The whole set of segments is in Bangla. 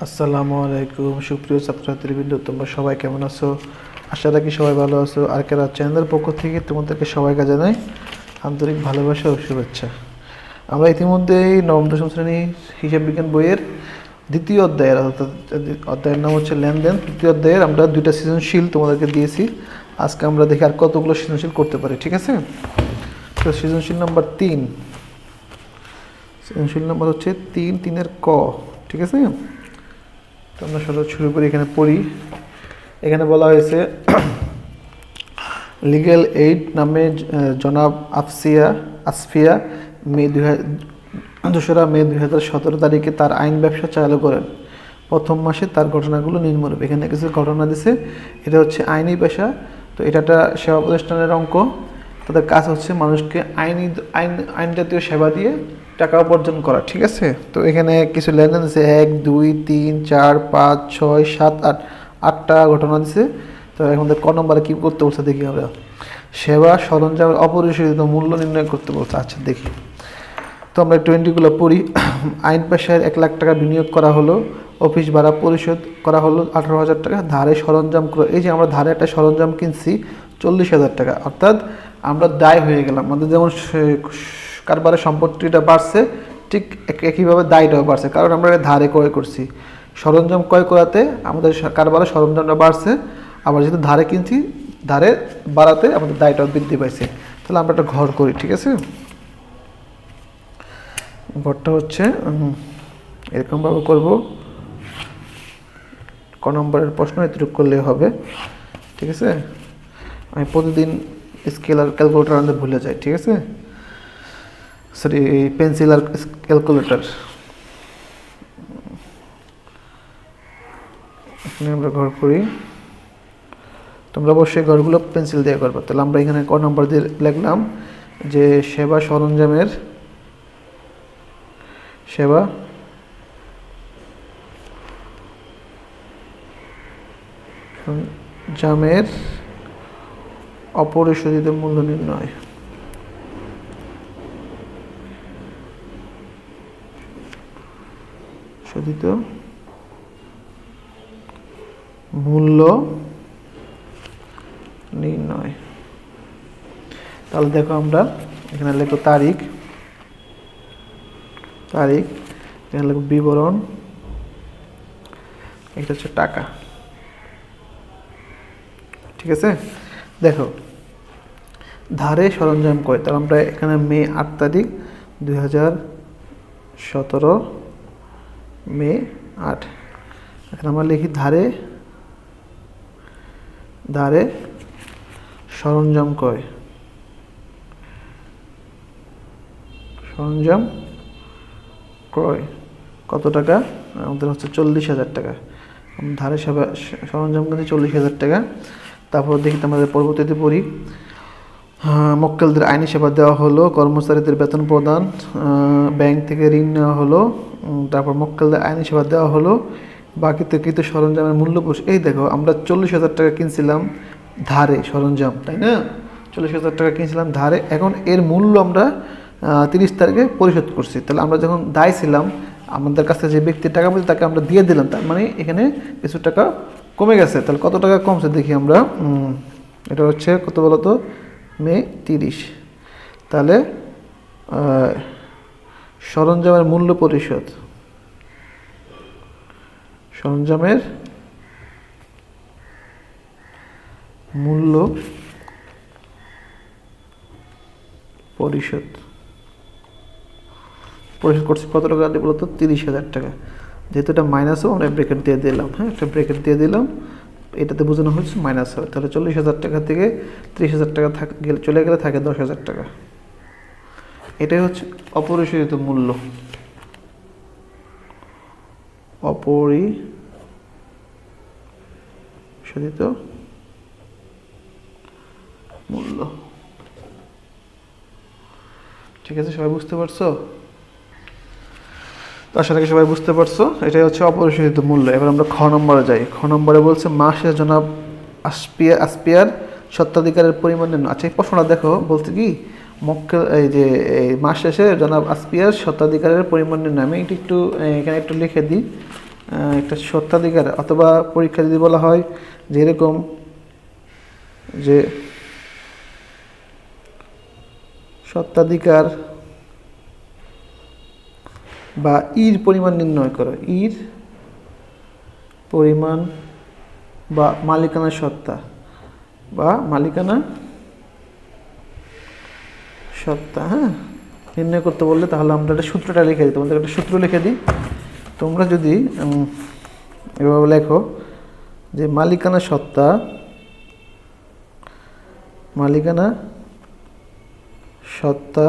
আসসালামু আলাইকুম সুপ্রিয় ছাত্রছাত্রীবৃন্দ, তোমরা সবাই কেমন আছো? আশা রাখি সবাই ভালো আছো। আর কেরা চ্যানেলের পক্ষ থেকে তোমাদেরকে সবাইকে জানাই আন্তরিক ভালোবাসা ও শুভেচ্ছা। আমরা ইতিমধ্যেই নবম দশম শ্রেণী হিসাব বিজ্ঞান বইয়ের দ্বিতীয় অধ্যায়ের অর্থাৎ অধ্যায়ের নাম হচ্ছে লেনদেন। তৃতীয় অধ্যায়ের আমরা দুইটা সৃজনশীল তোমাদেরকে দিয়েছি। আজকে আমরা দেখি আর কতগুলো সৃজনশীল করতে পারি, ঠিক আছে? তো সৃজনশীল নাম্বার 3, সৃজনশীল নাম্বার হচ্ছে 3 ক, ঠিক আছে? তো আমরা শুরু করি, এখানে পড়ি। এখানে বলা হয়েছে লিগ্যাল এইড নামে জনাব আসফিয়া মে 2017 তারিখে তার আইন ব্যবসা চালু করেন। প্রথম মাসে তার ঘটনাগুলো নিম্নরূপ। এখানে কিছু ঘটনা দিছে। এটা হচ্ছে আইনি পেশা, তো এটা একটা সেবা প্রতিষ্ঠানের অঙ্ক। তাদের কাজ হচ্ছে মানুষকে আইন জাতীয় সেবা দিয়ে টাকা উপার্জন করা, ঠিক আছে? তো এখানে কিছু লেনদেন আছে, 1 2 3 4 5 6 7 8, 8টা ঘটনা দিছে। তো এখন ক নম্বরে কী করতে বলছে দেখি আমরা। সেবা সরঞ্জামের অপরিশোধিত মূল্য নির্ণয় করতে বলছে। আচ্ছা দেখি, তো আমরা 20গুলো পড়ি। আইন পেশায় 1 লাখ টাকা বিনিয়োগ করা হলো। অফিস ভাড়া পরিশোধ করা হলো 18,000 টাকা। ধারে সরঞ্জাম, এই যে আমরা ধারে একটা সরঞ্জাম কিনছি 40,000 টাকা, অর্থাৎ আমরা দায় হয়ে গেলাম। আমাদের যেমন কারবারের সম্পত্তিটা বাড়ছে, ঠিক একইভাবে দায়টাও বাড়ছে, কারণ আমরা ধারে ক্রয় করছি। সরঞ্জাম ক্রয় করাতে আমাদের কারবারের সরঞ্জামটা বাড়ছে, আবার যেহেতু ধারে কিনছি, ধারে বাড়াতে আমাদের দায়টাও বৃদ্ধি পাইছে। তাহলে আমরা একটা ঘর করি, ঠিক আছে? ঘরটা হচ্ছে এরকমভাবে করব। ক নম্বরের প্রশ্ন এতটুকু করলে হবে, ঠিক আছে? আমি প্রতিদিন স্কেল আর ক্যালকুলেটার আনতে ভুলে যাই, ঠিক আছে? সরি, পেন্সিল আর ক্যালকুলেটর। এখানে আমরা ঘর করি, তোমরা অবশ্যই ঘরগুলো পেন্সিল দিয়ে করবে। তাহলে আমরা এখানে ক নম্বর দিয়ে লিখলাম যে সেবা সরঞ্জামের অপরিশোধিত মূল্য নির্ণয়। শোধিত মূল্য নির্ণয়। তাহলে দেখো, আমরা এখানে লিখব তারিখ, এখানে লিখব বিবরণ, এটা হচ্ছে টাকা, ঠিক আছে? দেখো, ধারে সরঞ্জাম কয়, তাহলে আমরা এখানে মে 8 তারিখ 2017, মে 8। এখানে আমরা লিখি ধারে সরঞ্জাম ক্রয়, কত টাকা? আমাদের হচ্ছে 40,000 টাকা। ধারে সরঞ্জাম কিনতে 40,000 টাকা। তারপর দেখি আমাদের পরবর্তীতে পড়ি। মক্কেলদের আইনি সেবা দেওয়া হলো, কর্মচারীদের বেতন প্রদান, ব্যাংক থেকে ঋণ নেওয়া হলো, তারপর মক্কেলদের আইনি সেবা দেওয়া হলো, বাকিতে কৃত সরঞ্জামের মূল্য। এই দেখো, আমরা 40,000 টাকা কিনছিলাম ধারে সরঞ্জাম, তাই না? 40,000 টাকা কিনছিলাম ধারে, এখন এর মূল্য আমরা 30 তারিখে পরিশোধ করছি। তাহলে আমরা যখন দায় ছিলাম, আমাদের কাছে যে ব্যক্তি টাকা পেয়েছে তাকে আমরা দিয়ে দিলাম, তার মানে এখানে কিছু টাকা কমে গেছে। তাহলে কত টাকা কমছে দেখি আমরা। এটা হচ্ছে কত বলতো, মে 30। তাহলে সরঞ্জামের মূল্য পরিশোধ, সরঞ্জামের মূল্য পরিশোধ করছি কত টাকা দিয়ে বলতো, 30,000 টাকা। যেহেতু এটা মাইনাস হবে, আমরা ব্রেকেট দিয়ে দিলাম। হ্যাঁ, একটা ব্রেকেট দিয়ে দিলাম, এটাতে বোঝানো হচ্ছে মাইনাস হবে। তাহলে 40,000 টাকা থেকে 30,000 টাকা চলে গেলে থাকে 10,000 টাকা। এটাই হচ্ছে অপরিশোধিত মূল্য, অপরিশোধিত মূল্য। ঠিক আছে, সবাই বুঝতে পারছো? তো আশা রাখি সবাই বুঝতে পারছো, এটাই হচ্ছে অপরিশোধিত মূল্য। এবার আমরা খ নম্বরে যাই। খ নম্বরে বলছে মাসে জনাব আসপিয়ার স্বত্বাধিকারের পরিমাণ নির্ণয়। আচ্ছা, এই প্রশ্নটা দেখো, বলতে কি মক্কেল, এই যে মাস শেষে জনাব আসপিয়ার স্বত্বাধিকারের পরিমাণ নির্ণয়। আমি একটু এখানে একটু লিখে দিই একটা স্বত্বাধিকার, অথবা পরীক্ষা যদি বলা হয় যে এরকম যে স্বত্বাধিকার বা ইর পরিমাণ নির্ণয় করো, ইর পরিমাণ বা মালিকানা সত্তা বা মালিকানা সত্তা, হ্যাঁ, নির্ণয় করতে বললে তাহলে আমরা একটা সূত্রটা লিখে দিই, তোমাদের একটা সূত্র লিখে দিই। তোমরা যদি এভাবে লেখো যে মালিকানা সত্তা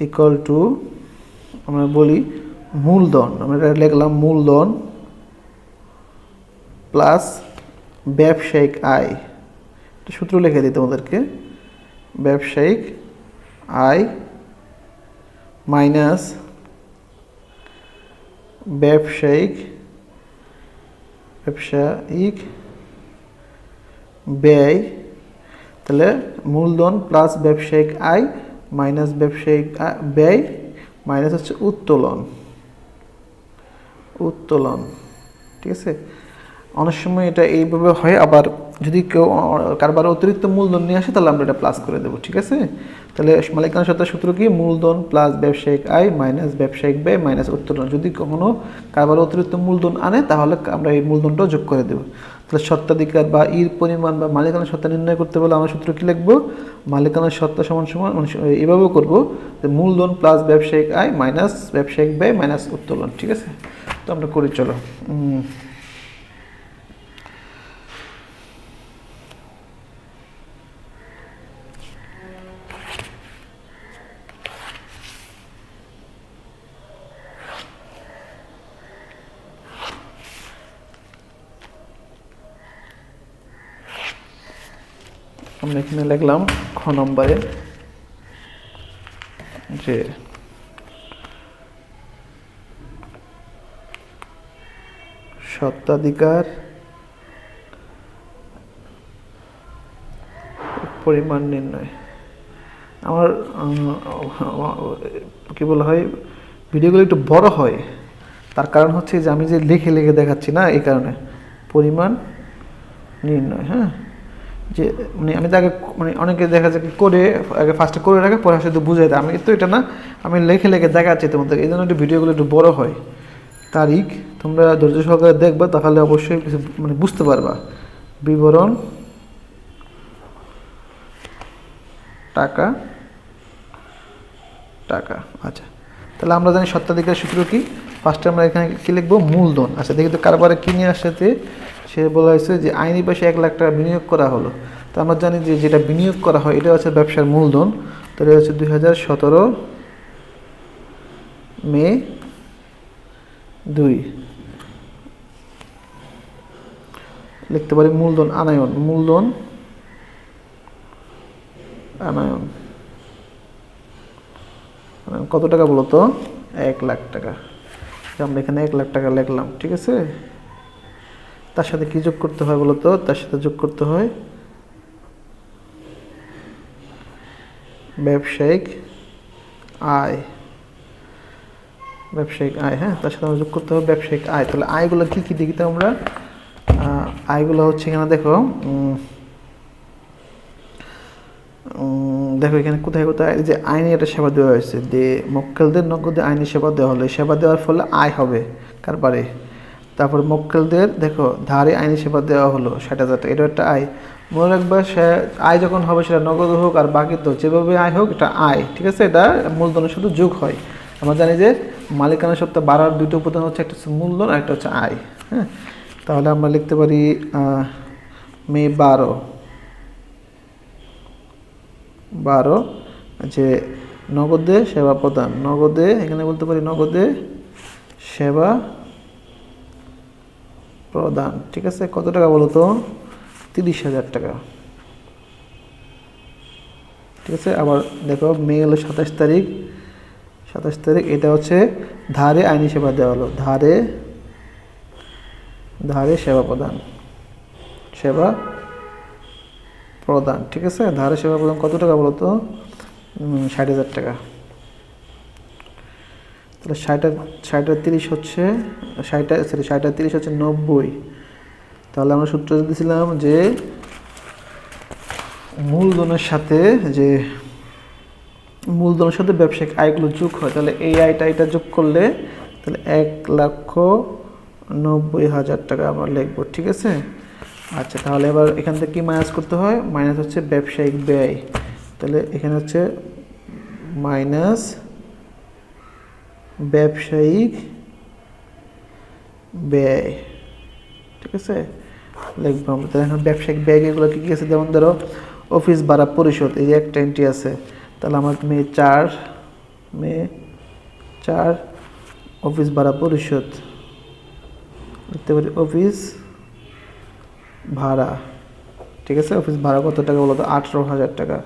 ইকুয়াল টু, আমরা বলি মূলধন, আমরা এটা লিখলাম মূলধন প্লাস ব্যবসায়িক আয়। একটা সূত্র লিখে দিই তোমাদেরকে, ব্যবসায়িক আয় মাইনাস ব্যবসায়িক ব্যয়, তাহলে মূলধন প্লাস ব্যবসায়িক আয় মাইনাস ব্যবসায়িক ব্যয় মাইনাস হচ্ছে উত্তোলন, ঠিক আছে। অনেক সময় এটা এইভাবে হয়, আবার যদি কেউ কারবার অতিরিক্ত মূলধন নিয়ে আসে তাহলে আমরা এটা প্লাস করে দেবো, ঠিক আছে। তাহলে মালিকানা সত্তার সূত্র কি, মূলধন প্লাস ব্যবসায়িক আয় মাইনাস ব্যবসায়িক ব্যয় মাইনাস উত্তোলন। যদি কখনো কারবার অতিরিক্ত মূলধন আনে তাহলে আমরা এই মূলধনটাও যোগ করে দেবো। তাহলে স্বত্বাধিকার বা ইর পরিমাণ বা মালিকানা সত্তা নির্ণয় করতে বলে আমরা সূত্র কি লিখবো, মালিকানা সত্তা সমান সমান এভাবেও করবো যে মূলধন প্লাস ব্যবসায়িক আয় মাইনাস ব্যবসায়িক ব্যয় মাইনাস উত্তোলন, ঠিক আছে। তো আমরা করি, চলো। আমরা এখানে লিখলাম খ নম্বরে যে স্বত্বাধিকার পরিমাণ নির্ণয়। আমার কি বলা হয়, ভিডিওগুলো একটু বড় হয়, তার কারণ হচ্ছে যে আমি যে লিখে লিখে দেখাচ্ছি না, এই কারণে। পরিমাণ নির্ণয়, হ্যাঁ, যে মানে আমি তো আগে মানে অনেকে দেখা যায় করে আগে ফার্স্টে করে রাখে, পরে শুধু বুঝাই দেয়। আমি তো এটা না, আমি লেখে লেখে দেখাচ্ছি তোমাদের, এই জন্য একটু ভিডিওগুলো একটু বড় হয়। তারিখ তোমরা ধৈর্য সহকারে দেখবে, তাহলে অবশ্যই কিছু মানে বুঝতে পারবা। বিবরণ টাকা, আচ্ছা। তাহলে আমরা জানি স্বত্বাধিকার সূত্র কি, ফার্স্টে আমরা এখানে কি লিখবো, মূলধন। আচ্ছা, দেখি তো কারবারে কি নিয়ে আসছে, সে বলা হয়েছে যে আইনি পাশে 1 লাখ টাকা বিনিয়োগ করা হলো। তো আমরা জানি যে যেটা বিনিয়োগ করা হয় এটা হচ্ছে ব্যবসার মূলধন। তো এটা হচ্ছে 2017 মে 2 লিখতে পারি মূলধন আনয়ন কত টাকা বলো তো, 1 লাখ টাকা। আমরা এখানে 1 লাখ টাকা লিখলাম, ঠিক আছে। তার সাথে কি যোগ করতে হয় বলো তো, তার সাথে যোগ করতে হয় ব্যবসায়িক আয়, হ্যাঁ, তার সাথে আমরা যোগ করতে হবে ব্যবসায়িক আয়। তাহলে আয়গুলো কি কি দেখি তো আমরা, আয়গুলো হচ্ছে এখানে দেখো, দেখো এখানে কোথায় কোথায় যে আইনি একটা সেবা দেওয়া হয়েছে, যে মক্কেলদের নগদে আইনি সেবা দেওয়া হলো, সেবা দেওয়ার ফলে আয় হবে কারবারে। তারপর মক্কেলদের দেখো ধারে আইনি সেবা দেওয়া হলো 60,000 টাকা, এটা একটা আয়। মনে রাখবা, সে আয় যখন হবে সেটা নগদ হোক আর বাকি তো যেভাবে আয় হোক, এটা আয়, ঠিক আছে। এটা মূলধনের সাথে যোগ হয়। আমরা জানি যে মালিকানা সত্তা বাড়ার দুটো উপাদান হচ্ছে, একটা হচ্ছে মূলধন আর একটা হচ্ছে আয়, হ্যাঁ। তাহলে আমরা লিখতে পারি মে 12 যে নগদে সেবা প্রদান, নগদে এখানে বলতে পারি নগদে সেবা প্রদান, ঠিক আছে। কত টাকা বলো তো, 30,000 টাকা, ঠিক আছে। আবার দেখো মে হলো 27 তারিখ, এটা হচ্ছে ধারে আইনি সেবা দেওয়া হলো, ধারে সেবা প্রদান, ঠিক আছে। ধারে সেবা প্রদান কত টাকা বলো তো, 60,000 টাকা। তাহলে 60 আর 30 হচ্ছে 60 আর 30 হচ্ছে 90। তাহলে আমরা সূত্র দিয়েছিলাম যে মূলধনের সাথে ব্যবসায়িক আয়গুলো যোগ হয়, তাহলে এই আয়টা এটা যোগ করলে তাহলে 1,90,000 টাকা আমরা লিখবো, ঠিক আছে। আচ্ছা, তাহলে এবার এখান থেকে কি মাইনাস করতে হয়, মাইনাস হচ্ছে ব্যবসায়িক ব্যয়, তাহলে এখানে হচ্ছে মাইনাস ব্যবসায়িক ব্যয়, ঠিক আছে, লিখবো আমরা। তাহলে এখন ব্যবসায়িক ব্যয় এগুলো কী কী আছে, যেমন ধরো অফিস ভাড়া পরিশোধ, এই যে একটা এন্ট্রি আছে, তাহলে আমার মে 4 অফিস ভাড়া পরিশোধ লিখতে পারি, অফিস ভাড়া, ঠিক আছে। অফিস ভাড়া কত টাকা বলো তো, 18,000 টাকা,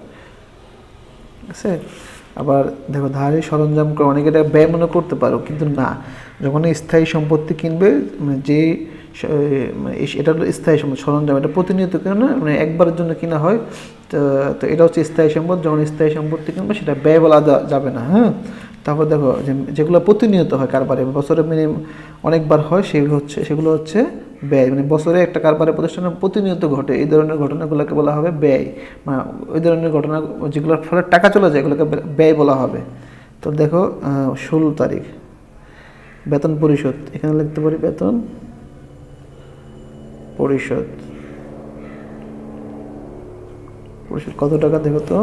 ঠিক আছে। আবার দেখো ধারে সরঞ্জাম, অনেকে এটা ব্যয় মনে করতে পারো, কিন্তু না, যখন স্থায়ী সম্পত্তি কিনবে, মানে যে এটা হলো স্থায়ী সম্পদ, সরঞ্জাম এটা প্রতিনিয়ত কেন না, মানে একবারের জন্য কিনা হয়, তো এটা হচ্ছে স্থায়ী সম্পদ। যখন স্থায়ী সম্পত্তি কিনবে সেটা ব্যয় বলা যাবে না, হ্যাঁ। তারপর দেখো যেগুলো প্রতিনিয়ত হয় কারবারে, বছরে মিনিমাম অনেকবার হয়, সেগুলো হচ্ছে ব্যয়, মানে বছরে একটা কারবারে প্রতিষ্ঠানে প্রতিনিয়ত ঘটে, এই ধরনের ঘটনাগুলোকে বলা হবে ব্যয়। মানে ওই ধরনের ঘটনা যেগুলোর ফলে টাকা চলে যায় এগুলোকে ব্যয় বলা হবে। তো দেখো 16 তারিখ বেতন পরিশোধ, এখানে লিখতে পারি বেতন পরিশোধ কত টাকা, দেখো তো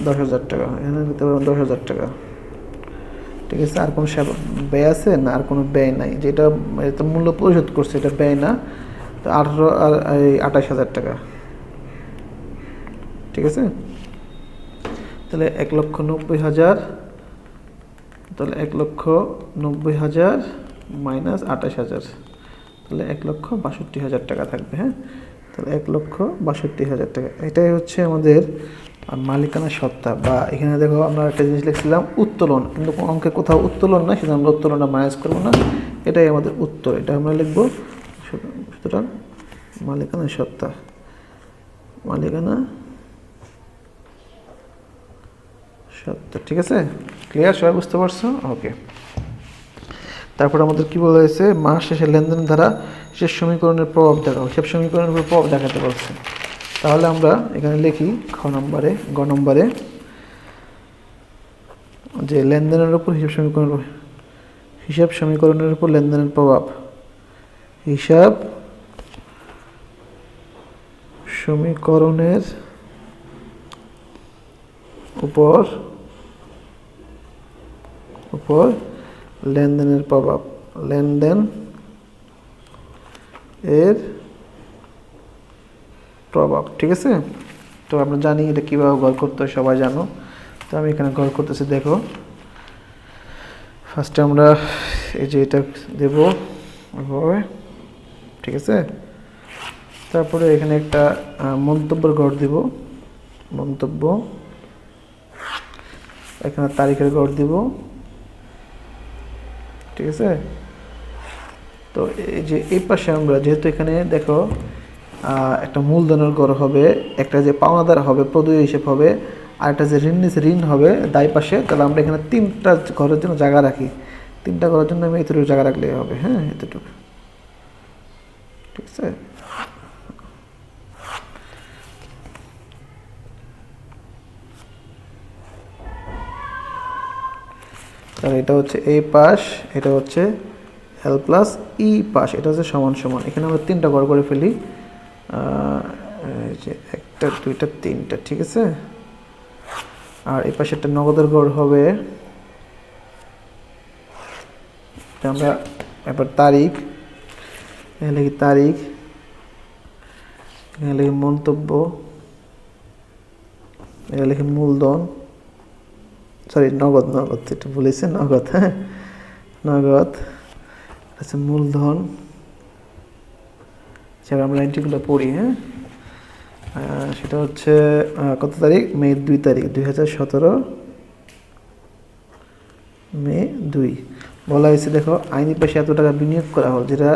10,000 টাকা, এখানে লিখতে পারবেন 10,000 টাকা, ঠিক আছে। আর কোনো ব্যয় আছে না, আর কোনো ব্যয় নাই, যেটা মূল্য পরিশোধ করছে এটা ব্যয় না, তো 18 আর 28,000 টাকা, ঠিক আছে। তাহলে 1,90,000, তাহলে 1,90,000 মাইনাস 28,000, তাহলে 1,62,000 টাকা থাকবে, হ্যাঁ। তাহলে 1,62,000 টাকা, এটাই হচ্ছে আমাদের মালিকানা সত্তা। বা এখানে দেখো আমরা একটা জিনিস লিখছিলাম উত্তোলন, কিন্তু অঙ্কে কোথাও উত্তোলন না, সেটা আমরা উত্তোলনটা মাইনাস করবো না, এটাই আমাদের উত্তর, এটা আমরা লিখবো। সুতরাং মালিকানা সত্তা, ঠিক আছে, ক্লিয়ার, সবাই বুঝতে পারছো, ওকে। তারপর আমাদের কি বলা হয়েছে, মাস শেষে লেনদেন ধারা হিসাব সমীকরণের প্রভাব দেখাও, হিসাব সমীকরণের উপর প্রভাব দেখাতে বলছে। তাহলে আমরা এখানে লিখি গ নম্বরে যে লেনদেনের উপর হিসাব সমীকরণের উপর লেনদেনের প্রভাব, হিসাব সমীকরণের উপর লেনদেনের প্রভাব, লেনদেন এর প্রভাব, ঠিক আছে। তো আমরা জানি এটা কীভাবে গড় করতে হয়, সবাই জানো। তো আমি এখানে গড় করতেছি, দেখো ফার্স্টে আমরা এই যে এটা দেব, ঠিক আছে। তারপরে এখানে একটা মন্তব্যের গড় দিব, মন্তব্য, এখানে তারিখের গড় দিব, ঠিক আছে। তো এই যে এই পাশে আমরা যেহেতু এখানে দেখো একটা মূলধনের গড় হবে, একটা যে পাওনাদার হবে প্রদেয় হিসেব হবে, আর একটা যে ঋণ হবে দায় পাশে, তাহলে আমরা এখানে 3টা ঘরের জন্য জায়গা রাখি, 3টা ঘরের জন্য আমি এতটুকু জায়গা রাখলেই হবে, হ্যাঁ, এতটুকু, ঠিক আছে। তাহলে এটা হচ্ছে এই পাশ, এটা হচ্ছে এল প্লাস ই পাশ, এটা হচ্ছে সমান সমান, এখানে আমরা 3টা ঘর করে ফেলি, এই যে 1টা 2টা 3টা, ঠিক আছে। আর এই পাশে একটা নগদের ঘর হবে, আমরা এবার তারিখ, এখানে লিখি তারিখ, এখানে লিখি মন্তব্য, এখানে লিখি মূলধন, সরি নগদ, একটু বলেছি নগদ, হ্যাঁ, নগদ আচ্ছা, মূলধন, সেটা আমরা এন্ট্রিগুলো পড়ি, হ্যাঁ। সেটা হচ্ছে কত তারিখ, মে 2 তারিখ 2017, মে 2 বলা হয়েছে। দেখো আইনি পেশে এত টাকা বিনিয়োগ করা হল, যেটা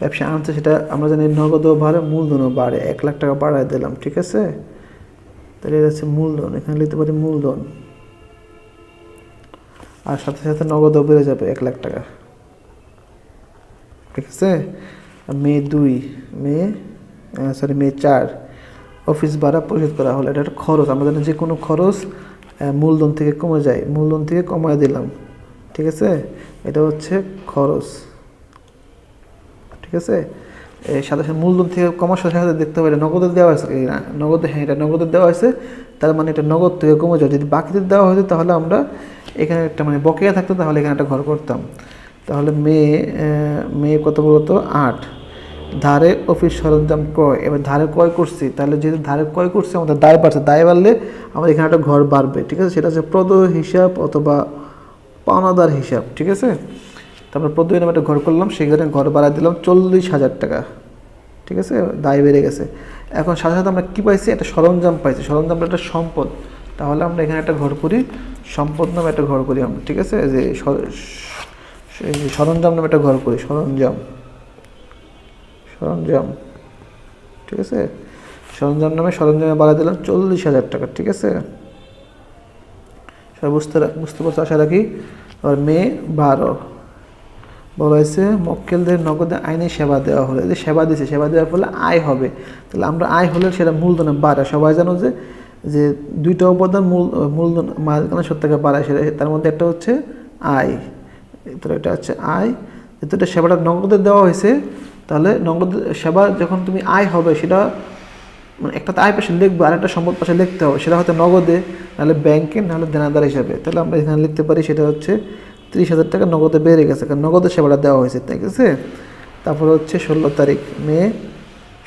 ব্যবসা আনছে সেটা আমরা জানি নগদও বাড়ে মূলধনও বাড়ে, 1 লাখ টাকা বাড়ায় দিলাম, ঠিক আছে। তাহলে এটা হচ্ছে মূলধন, এখানে লিখতে পারি মূলধন, আর সাথে সাথে নগদও বেড়ে যাবে 1,00,000 টাকা। ঠিক আছে। মে 4 অফিস ভাড়া পরিশোধ করা হলো। এটা একটা খরচ, আমরা জানি যে কোনো খরচ মূলধন থেকে কমে যায়, মূলধন থেকে কমায় দিলাম। ঠিক আছে, এটা হচ্ছে খরচ। ঠিক আছে, এই সাথে সাথে মূলধন থেকে কমার সাথে সাথে দেখতে হবে এটা নগদে দেওয়া হয়েছে কি না। নগদে, হ্যাঁ এটা নগদে দেওয়া হয়েছে, তার মানে এটা নগদ থেকে কমে যায়। যদি বাকিতে দেওয়া হতো তাহলে আমরা এখানে একটা মানে বকেয়া থাকতো, তাহলে এখানে একটা ঘর করতাম। তাহলে মে কত বলতো 8, ধারে অফিস সরঞ্জাম ক্রয়। এবার ধারে ক্রয় করছি, তাহলে যেহেতু ধারে ক্রয় করছি আমাদের দায় বাড়ছে, দায় বাড়লে আমার এখানে একটা ঘর বাড়বে। ঠিক আছে, সেটা হচ্ছে প্রদেয় হিসাব অথবা পাওনাদার হিসাব। ঠিক আছে, তারপরে প্রদেয় নামে একটা ঘর করলাম, সেখানে ঘর বাড়া দিলাম 40,000 টাকা। ঠিক আছে, দায় বেড়ে গেছে। এখন সাথে সাথে আমরা কী পাইছি, একটা সরঞ্জাম পাইছি, সরঞ্জামটা একটা সম্পদ। তাহলে আমরা এখানে একটা ঘর করি, সম্পদ নামে একটা ঘর করি আমরা। ঠিক আছে, যে সরঞ্জাম নামে একটা ঘর করি, সরঞ্জাম। ঠিক আছে, সরঞ্জাম নামে সরঞ্জামে বাড়া দিলাম 40,000 টাকা। ঠিক আছে, সবাই বুঝতে পারছো আশা রাখি। আর মে 12 বলা হয়েছে মক্কেলদের নগদে আইনি সেবা দেওয়া হলে, যে সেবা দিচ্ছে, সেবা দেওয়ার ফলে আয় হবে। তাহলে আমরা আয় হলে সেটা মূলধনে বাড়ে। সবাই জানো যে দুইটা উপাদান মূলধন মালিকানা সত্ত্বকে বাড়ায়, সেটা তার মধ্যে একটা হচ্ছে আয়। তো এটা হচ্ছে আয়, যেহেতু এটা সেবাটা নগদে দেওয়া হয়েছে, তাহলে নগদ সেবা যখন তুমি আয় হবে, সেটা মানে একটা আয় পাশে লিখবে আর একটা সম্পদ পাশে লিখতে হবে, সেটা হয়তো নগদে, নাহলে ব্যাংকে, নাহলে দেনাদার হিসাবে। তাহলে আমরা এখানে লিখতে পারি সেটা হচ্ছে 30,000 টাকা নগদে বেড়ে গেছে, কারণ নগদে সেবাটা দেওয়া হয়েছে। ঠিক আছে, তারপর হচ্ছে 16 তারিখ মে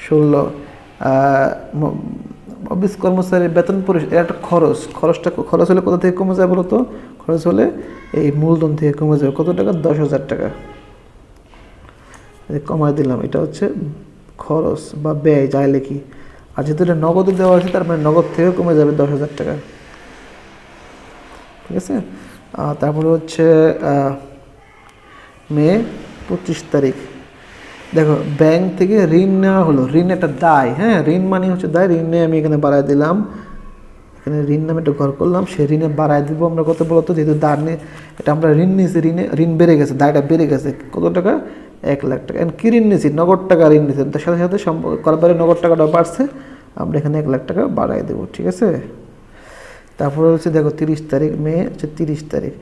16, অফিস কর্মচারীর বেতন পরিশোধ। এটা একটা খরচ হলে কোথা থেকে কমে যায় বলো তো? খরচ হলে এই মূলধন থেকে কমে যাবে। কত টাকা? 10,000 টাকা কমায় দিলাম। এটা হচ্ছে খরচ বা ব্যয়, যাই লিখি। আর যেহেতু এটা নগদে দেওয়া হয়েছে, তার মানে নগদ থেকে কমে যাবে 10,000 টাকা। ঠিক আছে, তারপরে হচ্ছে মে 25 তারিখ, দেখো ব্যাংক থেকে ঋণ নেওয়া হলো। ঋণ একটা দায়, হ্যাঁ ঋণ মানে হচ্ছে দায়। ঋণ নিয়ে আমি এখানে বাড়ায় দিলাম, এখানে ঋণ নামে একটা ঘর করলাম, সেই ঋণে বাড়ায় দিব আমরা কত বলতো, যেহেতু দায় নিয়ে এটা আমরা ঋণ নিয়েছি, ঋণ বেড়ে গেছে, দায়টা বেড়ে গেছে। কত টাকা? 1,00,000 টাকা। এখন কী ঋণ নিয়েছি? নগদ টাকা ঋণ নিয়েছি, তার সাথে সাথে করবারে নগদ টাকাটা বাড়ছে, আমরা এখানে 1,00,000 টাকা বাড়ায় দেবো। ঠিক আছে, তারপরে হচ্ছে দেখো 30 তারিখ মে হচ্ছে 30 তারিখ,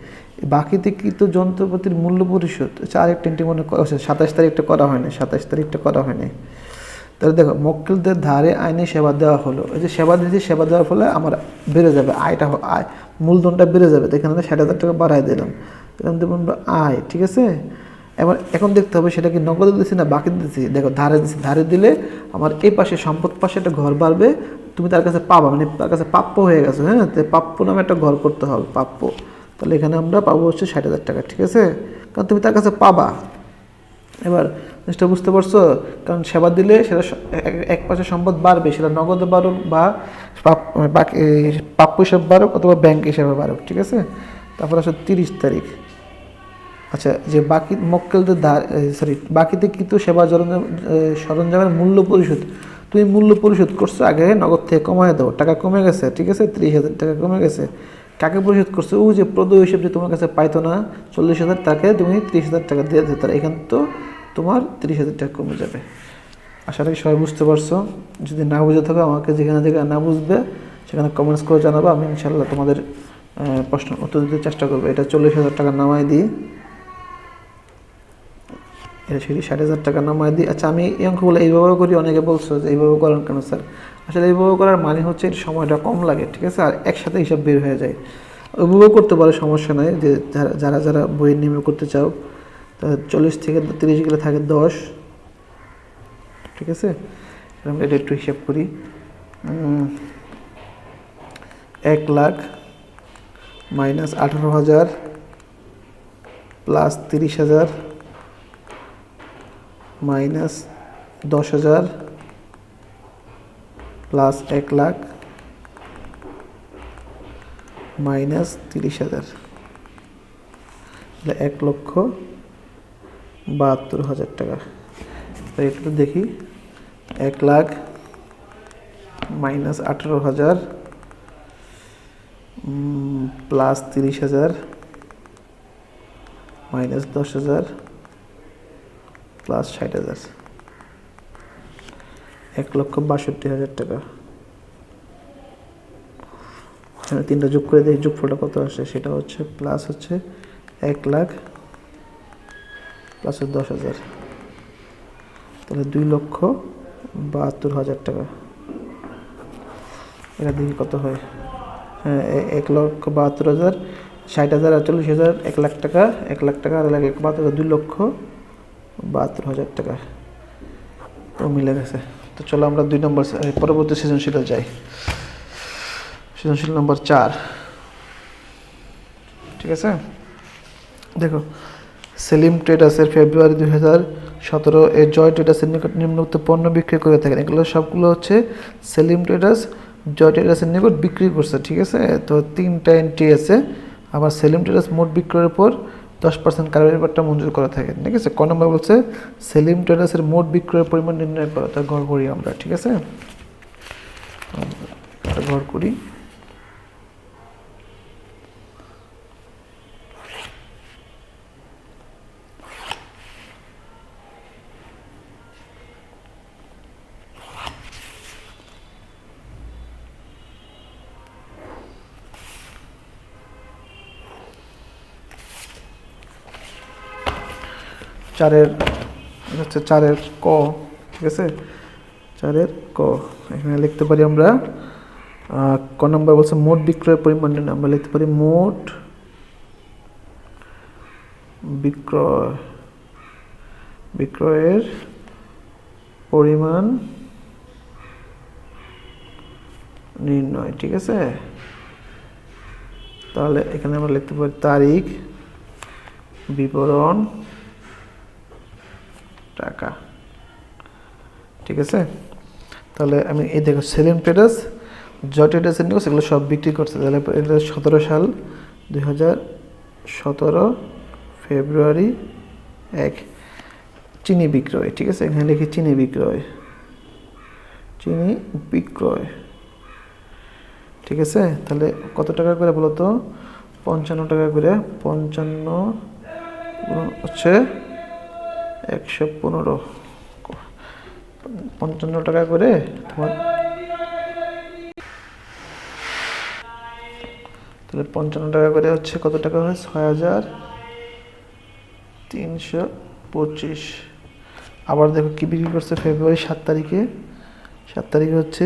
বাকিতে কৃত যন্ত্রপাতির মূল্য পরিশোধ। আরেকটা মনে 27 তারিখটা করা হয়নি, 27 তারিখটা করা হয়নি। তাহলে দেখো মক্কেলদের ধারে আইনি সেবা দেওয়া হলো। এই যে সেবা দিয়েছি, সেবা দেওয়ার ফলে আমার বেড়ে যাবে আয়, মূলধনটা বেড়ে যাবে। তো এখানে 60,000 টাকা বাড়াই দিলাম, এখান থেকে আয়। ঠিক আছে, এখন দেখতে হবে সেটা কি নগদে দিচ্ছি না বাকি দিচ্ছি। দেখো ধারে দিচ্ছি, ধারে দিলে আমার এই পাশে সম্পদ পাশে একটা ঘর বাড়বে, তুমি তার কাছে পাবা, মানে তার কাছে প্রাপ্য হয়ে গেছে। হ্যাঁ, তো প্রাপ্য নামে একটা ঘর করতে হবে, প্রাপ্য। তাহলে এখানে আমরা পাবো হচ্ছে 60,000 টাকা। ঠিক আছে, কারণ তুমি তার কাছে পাবা। এবার জিনিসটা বুঝতে পারছো? কারণ সেবা দিলে সেটা এক পাশে সম্পদ বাড়বে, সেটা নগদে বাড়ুক বা বাকি প্রাপ্য হিসাবে বাড়ুক অথবা ব্যাংক হিসাবে বাড়ুক। ঠিক আছে, তারপর আসলে 30 তারিখ। আচ্ছা, যে বাকি মক্কেলদের বাকিতে কিন্তু সেবা সরঞ্জামের মূল্য পরিশোধ। তুমি মূল্য পরিশোধ করছো আগে, নগদ থেকে কমায় দাও, টাকা কমে গেছে। ঠিক আছে, 30,000 টাকা কমে গেছে। কাকে পরিশোধ করছো? ও যে প্রদেয় হিসেবে যে তোমার কাছে পাইতো না 40,000, তাকে তুমি 30,000 টাকা দিয়ে দিতে। এখান তো তোমার 30,000 টাকা কমে যাবে। আশা করি সবাই বুঝতে পারছো। যদি না বুঝে থাকো, আমাকে যেখানে না বুঝবে সেখানে কমেন্টস করে জানাবো, আমি ইনশাল্লাহ তোমাদের প্রশ্ন উত্তর দিতে চেষ্টা করবো। এটা 40,000 টাকা নামায় দিই, এটা সেটি 60,000 টাকা নামায় দিই। আচ্ছা, আমি এই অঙ্কগুলো এইভাবেও করি। অনেকে বলছো যে এইভাবে করেন কেন স্যার? আসলে এইভাবে করার মানে হচ্ছে এর সময়টা কম লাগে। ঠিক আছে, আর একসাথে হিসাব বের হয়ে যায়। ওইভাবেও করতে পারো, সমস্যা নাই। যে যারা বইয়ের নিয়মে করতে চাও, তা 40 থেকে 30 গেলে থাকে 10। ঠিক আছে, আমরা এটা একটু হিসাব করি। 1,00,000 minus 18,000 plus 30,000 minus 10,000 plus 1,00,000 minus 30,000, 1,72,000 টাকা। একটু দেখি, 1,00,000 মাইনাস 18,000 প্লাস 30,000 মাইনাস 10,000 প্লাস 60,000, 1,62,000 টাকা। এখানে 3টা যোগ করে দেখি যোগফলটা কত আসে, সেটা হচ্ছে প্লাস হচ্ছে 1 লাখ প্লাস 10,000, তাহলে 2,72,000 টাকা। এটা দেখি কত হয়। হ্যাঁ, 1,72,000, 60,000 আর 40,000, 1 লাখ টাকা, 1 লাখ টাকা আর 1,72,000, 2,72,000 টাকা। তো মিলে গেছে। তো চলো আমরা 2 নম্বর পরবর্তী সৃজনশীলে যাই। সৃজনশীল নম্বর 4, ঠিক আছে। দেখো, সেলিম ট্রেডার্সের ফেব্রুয়ারি 2017 এর জয় ট্রেডার্সের নিকট নিম্নোক্ত পণ্য বিক্রি করে থাকেন। এগুলো সবগুলো হচ্ছে সেলিম ট্রেডার্স জয় ট্রেডার্সের নিকট বিক্রি করছে, ঠিক আছে। তো 3টা এন্ট্রি আছে। আবার সেলিম ট্রেডার্স মোট বিক্রয়ের উপর 10% কারবারি বাট্টা মঞ্জুর করা থাকে, ঠিক আছে। ক নম্বর বলছে সেলিম ট্রেডার্সের মোট বিক্রয়ের পরিমাণ নির্ণয় করা, তা ঘর করি আমরা, ঠিক আছে। ঘর করি। চারের হচ্ছে 4-এর ক, ঠিক আছে। 4-এর ক এখানে লিখতে পারি আমরা, ক নম্বর বলছে মোট বিক্রয়ের পরিমাণ নির্ণয়, আমরা লিখতে পারি মোট বিক্রয়ের পরিমাণ নির্ণয়, ঠিক আছে। তাহলে এখানে আমরা লিখতে পারি তারিখ, বিবরণ, টাকা, ঠিক আছে। তাহলে আমি এই দেখো সেলিম ট্রেডার্স জয় ট্রেডার্সের নিকট সেগুলো সব বিক্রি করছে। তাহলে এটা 17 সাল 2017 ফেব্রুয়ারি 1 চিনি বিক্রয়, ঠিক আছে। এখানে লিখি চিনি বিক্রয়, ঠিক আছে। তাহলে কত টাকা করে বলো তো? 55 টাকা করে। 55 হচ্ছে 115, 55 টাকা করে তোমার। তাহলে 55 টাকা করে হচ্ছে কত টাকা হয়? 6,325। আবার দেখো কি বিক্রি করছে ফেব্রুয়ারি 7 তারিখে। 7 তারিখে হচ্ছে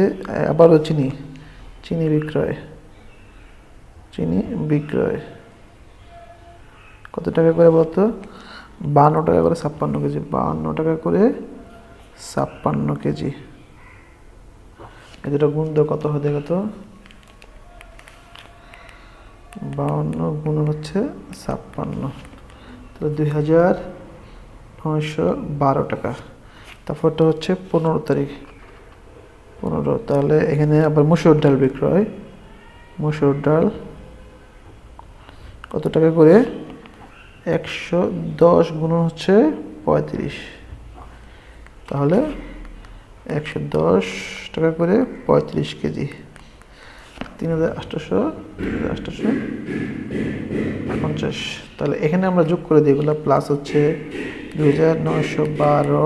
আবারও চিনি বিক্রয় কত টাকা করে বলতো? 52 টাকা করে 56 কেজি, 52 টাকা করে 56 কেজি। এটা গুণ দাও কত হয় দেখো তো? 52 গুণ হচ্ছে 56, তাহলে 2,912 টাকা। তারপরটা হচ্ছে 15 তারিখ 15। তাহলে এখানে আবার মসুর ডাল বিক্রয়, মসুর ডাল কত টাকা করে? 110 গুণ হচ্ছে 35, তাহলে 110 টাকা করে 35 কেজি, 3,850। তাহলে এখানে আমরা যোগ করে দিই এগুলো, প্লাস হচ্ছে 2,912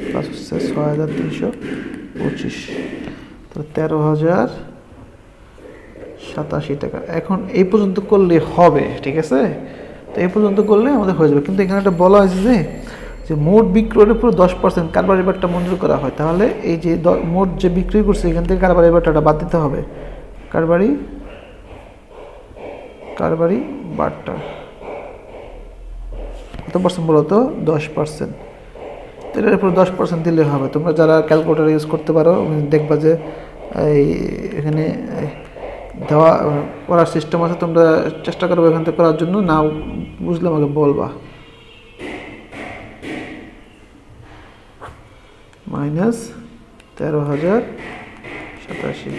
প্লাস হচ্ছে 6,325, তাহলে 13,087 টাকা। এখন এই পর্যন্ত করলে হবে, ঠিক আছে। তো এই পর্যন্ত করলে আমাদের হয়ে যাবে, কিন্তু এখানে একটা বলা হয়েছে যে মোট বিক্রয়ের উপর 10% কারবারি বাট্টা মঞ্জুর করা হয়। তাহলে এই যে মোট যে বিক্রি করছে এখান থেকে কারবারি বাট্টাটা বাদ দিতে হবে। কারবারি বাট্টা কত পার্সেন্ট বলো তো? 10%। তো এটার উপর 10% দিলে হবে। তোমরা যারা ক্যালকুলেটার ইউজ করতে পারো দেখবা যে এই এখানে দেওয়া করার সিস্টেম আছে, তোমরা চেষ্টা করবে এখান থেকে করার জন্য। না বুঝলে আমাকে বলবা। মাইনাস 13,087,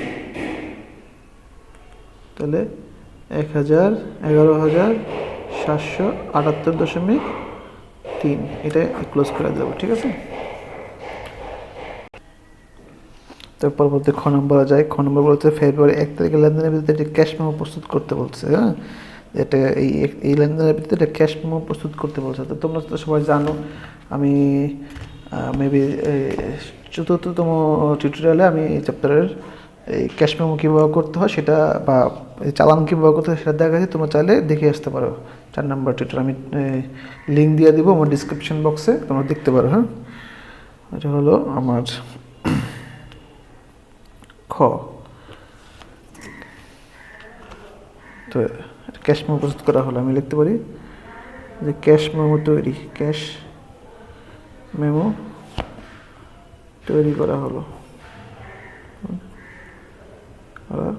তাহলে 11,778.3, এটা ক্লোজ করে দেবো, ঠিক আছে। তো পরবর্তী খ নম্বরে যায়। খ নম্বর বলছে ফেব্রুয়ারি 1 তারিখে লেনদেনের ভিত্তিতে একটি ক্যাশ মেমো প্রস্তুত করতে বলছে। হ্যাঁ, এটা এই লেনদেনের ভিত্তিতে একটা ক্যাশ মেমো প্রস্তুত করতে বলছে। তো তোমরা তো সবাই জানো, আমি মেবি চতুর্থতম টিউটোরিয়ালে আমি এই চ্যাপ্টারের এই ক্যাশ মেমো কীভাবে করতে হয় সেটা, বা চালান কীভাবে করতে হয় সেটা দেখাচ্ছি, তোমরা চাইলে দেখে আসতে পারো। 4 নম্বর টিউটোরিয়াল আমি লিঙ্ক দিয়ে দিব আমার ডিসক্রিপশন বক্সে, তোমরা দেখতে পারো। হ্যাঁ, এটা হলো আমার খ। তো ক্যাশ মেমো প্রস্তুত করা হলো, আমি লিখতে পারি যে ক্যাশ মেমো তৈরি, ক্যাশ মেমো তৈরি করা হলো হলো।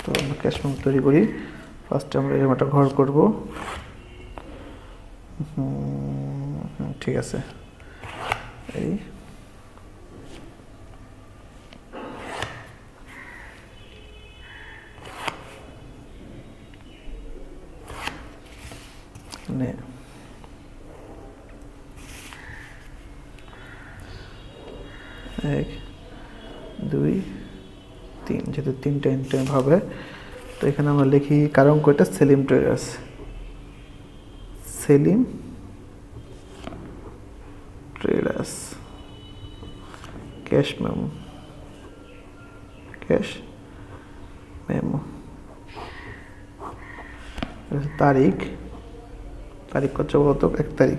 তো আমরা ক্যাশ মেমো তৈরি করি। ফার্স্টে আমরা এরকম একটা ঘর করবো। ঠিক আছে, এই মানে 1 2 3, যেহেতু 3টা ইন্টার হবে, তো এখানে আমরা লিখি কারণ কয়টা, Salim traders, Salim traders cash memo, cash memo. তারিখ, তারিখ কত বলতো, 1 তারিখ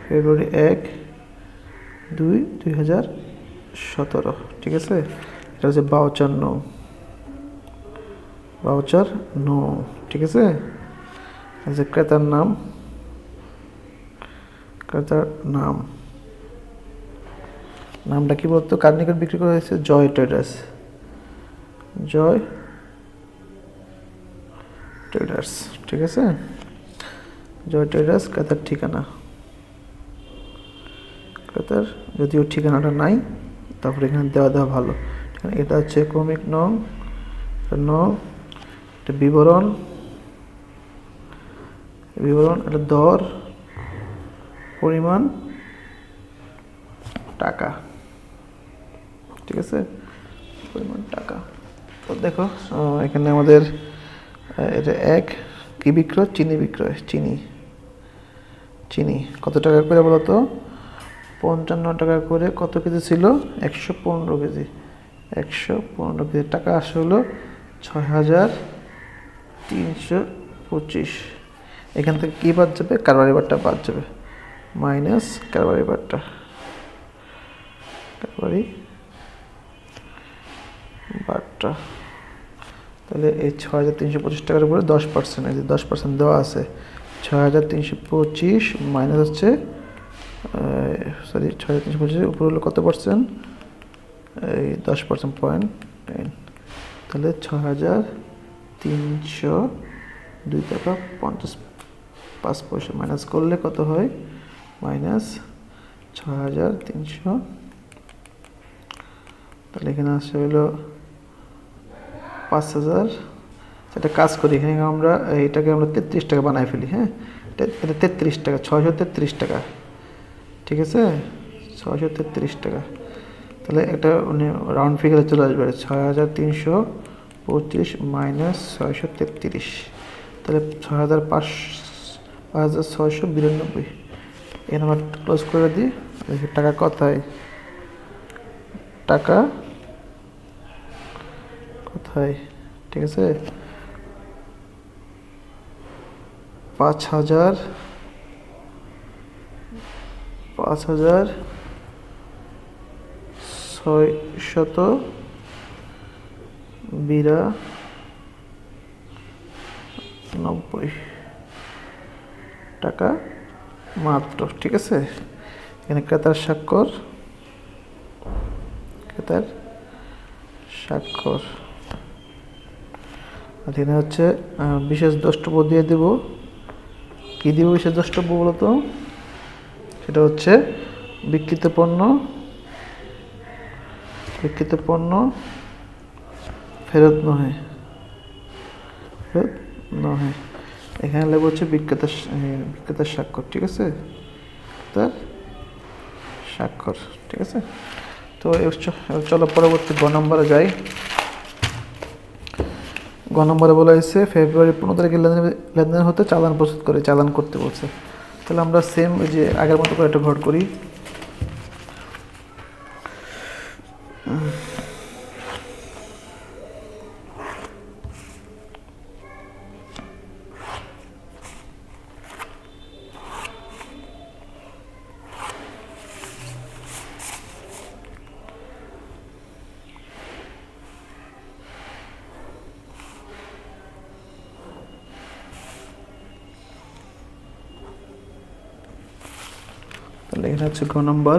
ফেব্রুয়ারি 1/2/2017। ঠিক আছে, এটা হচ্ছে বাউচার নো, বাউচার নো। ঠিক আছে, আচ্ছা ক্রেতার নাম, ক্রেতার নাম, নামটা কি বলতো, কার নিকট বিক্রি করা হয়েছে, জয় ট্রেডার্স, জয় ট্রেডার্স। ঠিক আছে, জয় ট্রেডার্স। ক্রেতার ঠিকানা, ক্রেতার যদিও ঠিকানাটা নাই, তারপরে এখানে দেওয়া ভালো। এটা হচ্ছে ক্রমিক নং, এটা বিবরণ, এটা দর, পরিমাণ, টাকা। ঠিক আছে, পরিমাণ টাকা। তো দেখো এখানে আমাদের এটা 1 কি বিক্রয়, চিনি বিক্রয়, চিনি কত টাকা করে বলো তো, 55 টাকা করে। কত কেজি ছিল, 115 কেজি, 115 কেজি। টাকা আসে হলো 6325। এখান থেকে কি বাদ যাবে, কারবারি বারটা বাদ যাবে, মাইনাস কারবারি বারটা, কারবারি বারটা। তাহলে এই 6325 টাকার উপরে 10%, এই যে 10% দেওয়া আছে, 6325 মাইনাস হচ্ছে, সরি 6325 উপরে হলো কত পার্সেন্ট, এই 10%, 0.10। তাহলে 6302 টাকা 55 পয়সা মাইনাস করলে কত হয়, মাইনাস 6300। তাহলে এখানে আসে হলো 5000। একটা কাজ করি, এখানে আমরা এটাকে আমরা 33 টাকা বানাই ফেলি। হ্যাঁ, এটা 33 টাকা, 633 টাকা। ঠিক আছে, 633 টাকা। তাহলে এটা রাউন্ড ফিগারে চলে আসবে, 6325 মাইনাস 633, তাহলে 5692। এখানে আমরা ক্লোজ করে দিই। টাকা কোথায়, টাকা কোথায়, ঠিক আছে, 5692 টাকা মাত্র। ঠিক আছে, এখানে ক্রেতার স্বাক্ষর, ক্রেতার স্বাক্ষর। আর এখানে হচ্ছে বিশেষ দ্রষ্টব্য দিয়ে দেব। কি দিব বিশেষ দ্রষ্টব্য বলতো, সেটা হচ্ছে বিক্রিত পণ্য, বিক্রিত পণ্য ফেরত নহে, ফেরত নহে। এখানে লেখা হচ্ছে বিক্রেতার স্বাক্ষর। ঠিক আছে, তার স্বাক্ষর। ঠিক আছে, তো চলো পরবর্তী 2 নম্বরে যাই। গ নম্বরে বলা হয়েছে ফেব্রুয়ারি 15 তারিখে লেনদেন হতে চালান প্রস্তুত করে চালান করতে বলছে। তাহলে আমরা সেম ওই যে আগের মতো করে একটা ঘট করি। তাহলে এখানে হচ্ছে গ নম্বর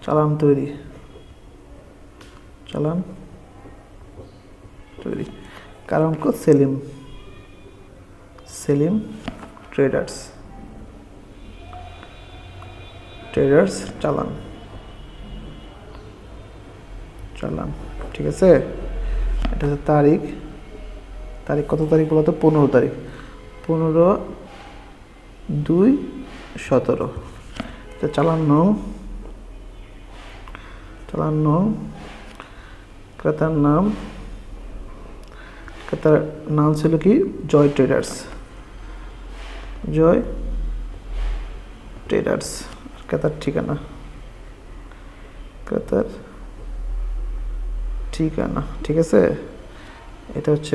চালান তৈরি, চালান তৈরি, কারণ সেলিম, সেলিম ট্রেডার্স, ট্রেডার্স চালান, চালান। ঠিক আছে, এটা হচ্ছে তারিখ, তারিখ কত তারিখ বলতো? 15 তারিখ, 15/2/17। চালান নং, চালান নং, ক্রেতার নাম, ক্রেতার নাম ছিল কি? জয় ট্রেডার্স, জয় ট্রেডার্স। ক্রেতার ঠিকানা, ক্রেতার ঠিকানা। ঠিক আছে, এটা হচ্ছে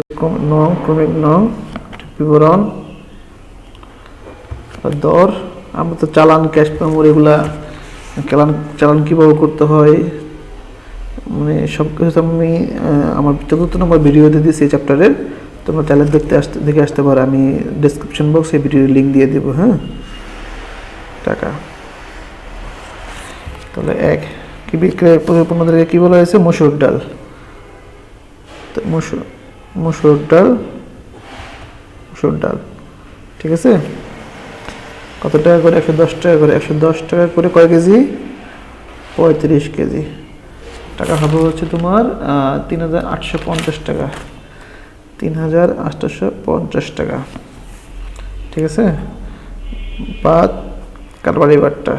নং, ক্রমিক নং, বিবরণ, দর। আমরা তো চালান, ক্যাশ মেমোরি, এগুলা চালান, চালান কীভাবে করতে হয় মানে সব কিছু আমি আমার 4th নম্বর ভিডিওতে দিয়েছি এই চ্যাপ্টারের। তোমরা চাইলে দেখে আসতে পারো, আমি ডেসক্রিপশন বক্সে ভিডিওর লিঙ্ক দিয়ে দেবো। হ্যাঁ, টাকা। তাহলে এক কি বিক্রয় 15 তারিখে কী বলা হয়েছে? মসুর ডাল, মসুর ডাল, মসুর ডাল। ঠিক আছে, কত টাকা করে? 110 টাকা করে। 110 টাকা করে কয় কেজি? 35 কেজি। টাকা হবে হচ্ছে তোমার 3850 টাকা, 3850 টাকা। ঠিক আছে, বাদ কারবারি বাট্টা।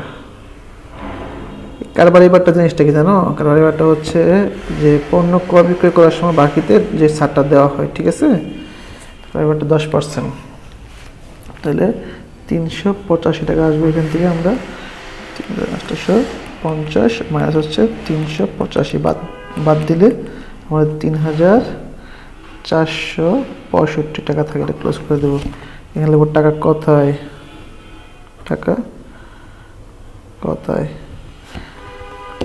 কারবারি বাট্টা জিনিসটা কি জানো? কারবারি বাট্টা হচ্ছে যে পণ্য ক্রয় বিক্রয় করার সময় বাকিতে যে ছাড়টা দেওয়া হয়। ঠিক আছে, কারবারি বাট্টা 10%। তাহলে 385 টাকা আসবে এখান থেকে। আমরা 3850 মাইনাস হচ্ছে 385, বাদ দিলে আমাদের 3465 টাকা থাকে। এটা ক্লোজ করে দেবো। এখানে লিখব টাকা কথায়, টাকা কথায়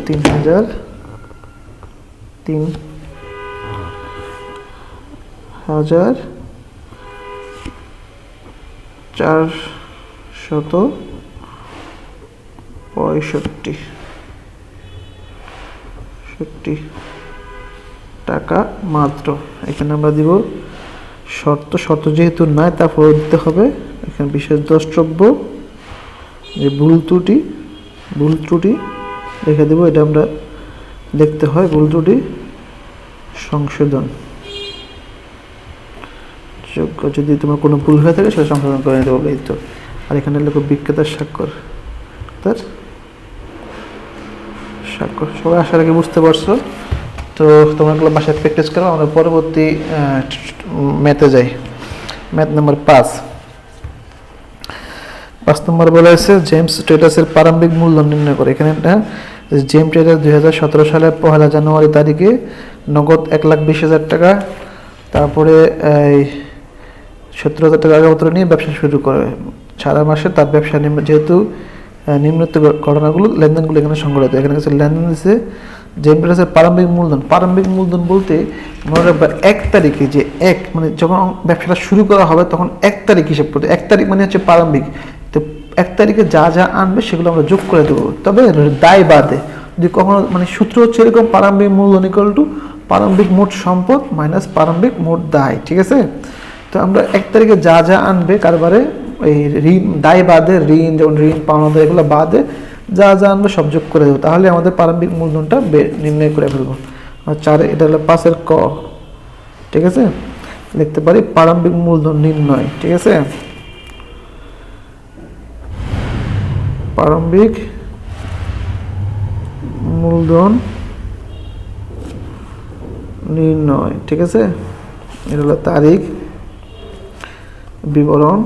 3465 টাকা মাত্র। এখানে আমরা দিব শর্ত যেহেতু নাই, তারপরে দিতে হবে এখানে বিশেষ দ্রষ্টব্য, যে ভুল ত্রুটি রেখে দেবো। এটা আমরা দেখতে হয়, ভুল ত্রুটি সংশোধন যোগ্য। যদি তোমার কোনো ভুল হয়ে থাকে সেটা সংশোধন করে নিতে বলে। এই তো। আর এখানে লেখো বিক্রেতার স্বাক্ষর, তার স্বাক্ষর। সবাই আসার আগে বুঝতে পারছো তো? তোমরা এগুলো বাসায় প্র্যাকটিস করো। আমরা পরবর্তী ম্যাথে যাই। ম্যাথ নাম্বার 5 নম্বর বলা হয়েছে জেমস ট্রেডার্সের প্রারম্ভিক মূলধন নির্ণয় করে। এখানে জেমস ট্রেডার্স 2017 সালের 1 জানুয়ারি তারিখে নগদ 1,20,000 টাকা, তারপরে 70,000 টাকা আগপত্র নিয়ে ব্যবসা শুরু করে। সারা মাসে তার ব্যবসা যেহেতু নিম্নোক্ত ঘটনাগুলো, লেনদেনগুলো এখানে সংগঠিত। এখানে কাছে লেনদেন দিচ্ছে জেমস ট্রেডার্সের প্রারম্ভিক মূলধন। প্রারম্ভিক মূলধন বলতে মনে রাখবা 1 তারিখে, যে মানে যখন ব্যবসাটা শুরু করা হবে তখন 1 তারিখ হিসেব করতে। 1 তারিখ মানে হচ্ছে প্রারম্ভিক। তো 1 তারিখে যা যা আনবে সেগুলো আমরা যোগ করে দেবো। তবে দায় বাদে যদি কখনো মানে সূত্র হচ্ছে এরকম, প্রারম্ভিক মূলধন ইকুয়াল টু প্রারম্ভিক মোট সম্পদ মাইনাস প্রারম্ভিক মোট দায়। ঠিক আছে, তো আমরা 1 তারিখে যা যা আনবে কারবারে, এই ঋণ দায় বাদে, ঋণ যেমন ঋণ পাওনাদার এগুলো বাদে যা যা আনবে সব যোগ করে দেবো। তাহলে আমাদের প্রারম্ভিক মূলধনটা নির্ণয় করে ফেলবো। আর 4 এটা হলো 5 ক। ঠিক আছে, লিখতে পারি প্রারম্ভিক মূলধন নির্ণয়। ঠিক আছে, প্রারম্ভিক মূলধন নির্ণয়। ঠিক আছে। এটা হলো তারিখ, বিবরণ,